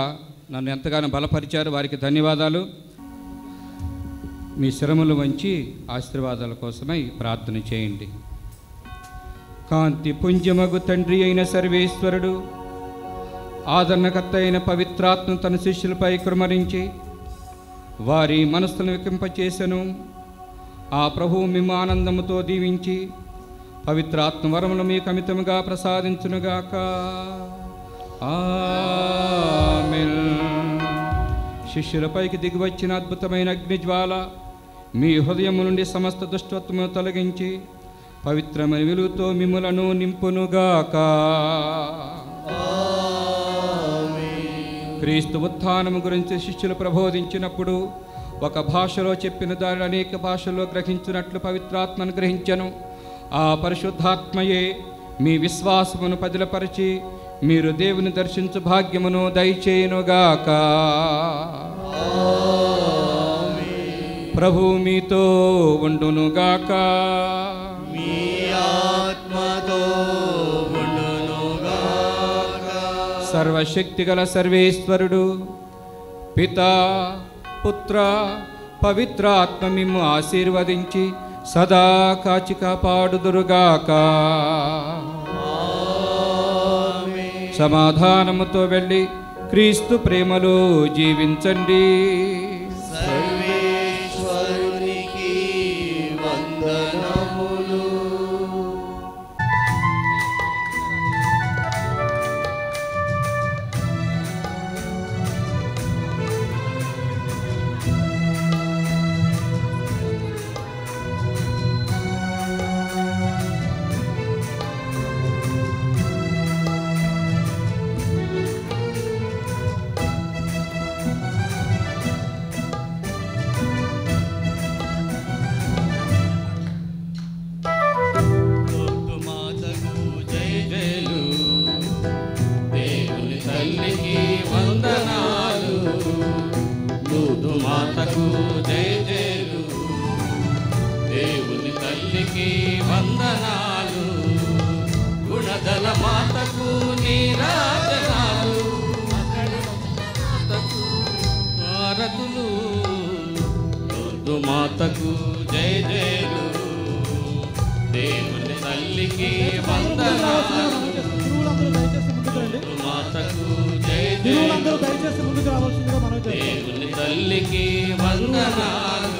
నన్ను ఎంతగానో బలపరిచారు, వారికి ధన్యవాదాలు. మీ శిరములు వంచి ఆశీర్వాదాల కోసమై ప్రార్థన చేయండి. కాంతి పుంజమగు తండ్రి అయిన సర్వేశ్వరుడు ఆదరణకర్త అయిన పవిత్రాత్మ తన శిష్యులపై కుమరించి వారి మనస్సును వికింపచేసెను. ఆ ప్రభువు మిమ్ము ఆనందముతో దీవించి పవిత్రాత్మ వరములు మీకు అమితముగా ప్రసాదించునుగాక. ఆమేన్. శిష్యులపైకి దిగివచ్చిన అద్భుతమైన అగ్నిజ్వాల మీ హృదయము నుండి సమస్త దుష్టత్వము తొలగించి పవిత్రమైన వెలుగుతో మిమ్ములను నింపునుగాక. క్రీస్తు ఉత్థానము గురించి శిష్యులు ప్రబోధించినప్పుడు ఒక భాషలో చెప్పిన దానిని అనేక భాషల్లో గ్రహించినట్లు పవిత్రాత్మను గ్రహించను. ఆ పరిశుద్ధాత్మయే మీ విశ్వాసమును పదిలపరిచి మీరు దేవుని దర్శించు భాగ్యమును దయచేయునుగాక. ప్రభు మీతో ఉండునుగాక. మీ ఆత్మతో ఉండునుగాక. సర్వశక్తిగల సర్వేశ్వరుడు పితా పుత్ర పవిత్రాత్మ మిమ్ము ఆశీర్వదించి సదా కాచి కాపాడుదురుగాక. సమాధానముతో వెళ్ళి క్రీస్తు ప్రేమలో జీవించండి. సర్వేశ్వరునికి వందనములు. మాతకు జయ జయలు, దేవుని తల్లికి వందనాలు, గుణదల మాతకు నీరాజనాలు, భారతులు మాతకు జయ జయలు, దేవుని తల్లికి వందనాలు, మాతకు జయ జయలు, దేవుని తల్లికి వందనాలు.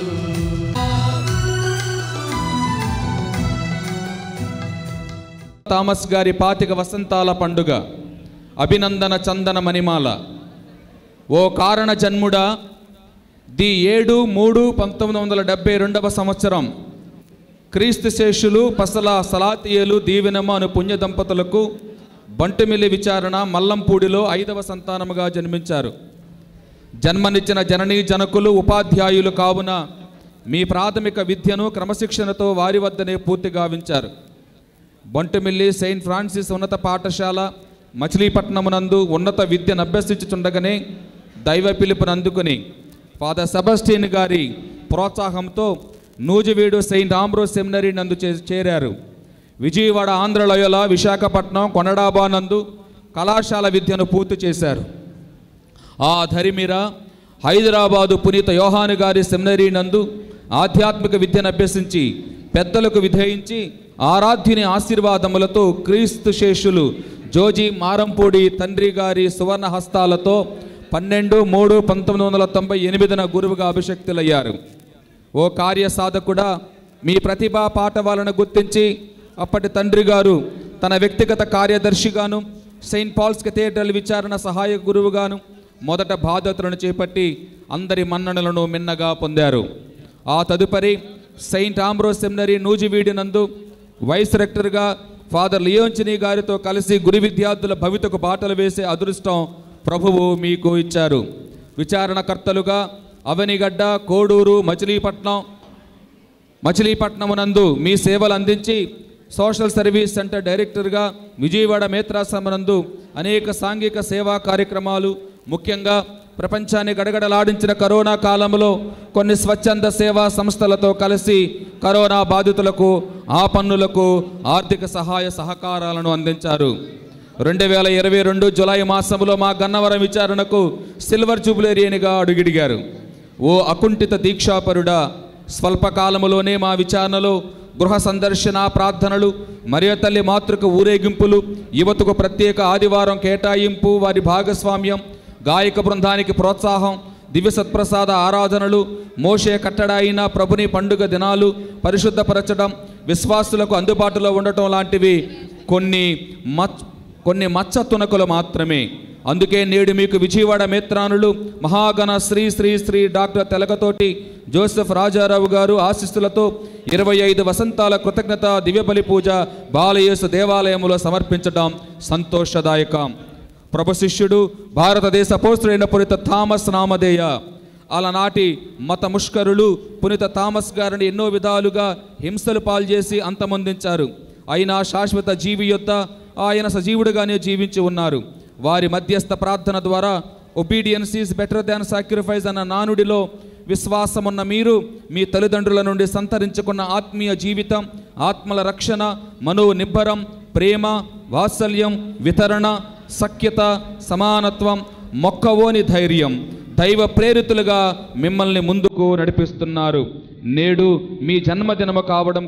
థామస్ గారి 25 వసంతాల పండుగ అభినందన చందన మణిమాల. ఓ కారణ జన్ముడా, ది 7/3/1972 సంవత్సరం క్రీస్తు శేషులు పసల సలాతియేలు దీవెనమ్మ అను పుణ్య దంపతులకు బంటుమిల్లి విచారణ మల్లంపూడిలో 5వ సంతానముగా జన్మించారు. జన్మనిచ్చిన జననీ జనకులు ఉపాధ్యాయులు కావున మీ ప్రాథమిక విద్యను క్రమశిక్షణతో వారి వద్దనే పూర్తి గావించారు. బంటుమిల్లి సెయింట్ ఫ్రాన్సిస్ ఉన్నత పాఠశాల మచిలీపట్నమునందు ఉన్నత విద్యను అభ్యసించుచుండగానే దైవ పిలుపునందుకుని ఫాదర్ సెబస్టియన్ గారి ప్రోత్సాహంతో నూజివీడు సెయింట్ ఆంబ్రోస్ సెమినరీ నందు చేరారు. విజయవాడ ఆంధ్రలయోల విశాఖపట్నం కొనడాబా నందు కళాశాల విద్యను పూర్తి చేశారు. ఆ ధరిమిర హైదరాబాదు పునీత యోహాను గారి సెమినరీ నందు ఆధ్యాత్మిక విద్యను అభ్యసించి పెద్దలకు విధేయించి ఆరాధ్యుని ఆశీర్వాదములతో క్రీస్తు శేషులు జోజీ మారంపూడి తండ్రి గారి సువర్ణ హస్తాలతో 12/3/1998 గురువుగా అభిషక్తులయ్యారు. ఓ కార్య సాధకుడా, మీ ప్రతిభా పాఠవాలను గుర్తించి అప్పటి తండ్రి గారు తన వ్యక్తిగత కార్యదర్శిగాను సెయింట్ పాల్స్ కెథీడ్రల్ విచారణ సహాయక గురువుగాను మొదట బాధ్యతలను చేపట్టి అందరి మన్ననలను మిన్నగా పొందారు. ఆ తదుపరి సెయింట్ ఆంబ్రోస్ సెమినరీ నూజివీడి నందు వైస్ రెక్టర్గా ఫాదర్ లియోంచినీ గారితో కలిసి గురు విద్యార్థుల భవితకు బాటలు వేసే అదృష్టం ప్రభువు మీకు ఇచ్చారు. విచారణకర్తలుగా అవనిగడ్డ, కోడూరు, మచిలీపట్నమునందు మీ సేవలు అందించి సోషల్ సర్వీస్ సెంటర్ డైరెక్టర్గా విజయవాడ మేత్రాసమనందు అనేక సాంఘిక సేవా కార్యక్రమాలు, ముఖ్యంగా ప్రపంచాన్ని గడగడలాడించిన కరోనా కాలంలో కొన్ని స్వచ్ఛంద సేవా సంస్థలతో కలిసి కరోనా బాధితులకు, ఆపన్నులకు ఆర్థిక సహాయ సహకారాలను అందించారు. 2022 జులై మాసంలో మా గన్నవరం విచారణకు సిల్వర్ జూబిలేరియన్గా అడుగిడిగారు. ఓ అకుంఠిత దీక్షాపరుడా, స్వల్పకాలములోనే మా విచారణలో గృహ సందర్శన, ప్రార్థనలు, మరియ తల్లి మాతృక ఊరేగింపులు, యువతకు ప్రత్యేక ఆదివారం కేటాయింపు, వారి భాగస్వామ్యం, గాయక బృందానికి ప్రోత్సాహం, దివ్య సత్ప్రసాద ఆరాధనలు, మోషే కట్టడి అయిన ప్రభుని పండుగ దినాలు పరిశుద్ధపరచడం, విశ్వాసులకు అందుబాటులో ఉండటం లాంటివి కొన్ని మచ్చ తునకలు మాత్రమే. అందుకే నేడు మీకు విజయవాడ మేత్రానులు మహాగణ శ్రీ శ్రీ శ్రీ డాక్టర్ తెలకతోటి జోసెఫ్ రాజారావు గారు ఆశీస్సులతో 25 వసంతాల కృతజ్ఞత దివ్యబలి పూజ బాలయేసు దేవాలయంలో సమర్పించడం సంతోషదాయకం. ప్రభు శిష్యుడు, భారతదేశ అపోస్తలుడైన పునీత థామస్ నామధేయ. అలనాటి మత ముష్కరులు పునీత థామస్ గారిని ఎన్నో విధాలుగా హింసలు పాల్చేసి అంతమొందించారు. అయినా శాశ్వత జీవి యొద్ద ఆయన సజీవుడిగానే జీవించి ఉన్నారు. వారి మధ్యస్థ ప్రార్థన ద్వారా obedience is better than sacrifice అన్న నానుడిలో విశ్వాసమున్న మీరు మీ తల్లిదండ్రుల నుండి సంతరించుకున్న ఆత్మీయ జీవితం, ఆత్మల రక్షణ, మనోనిబ్బరం, ప్రేమ, వాత్సల్యం, వితరణ, సఖ్యత, సమానత్వం, మొక్కవోని ధైర్యం, దైవ ప్రేరితులుగా మిమ్మల్ని ముందుకు నడిపిస్తున్నారు. నేడు మీ జన్మదినము కావడం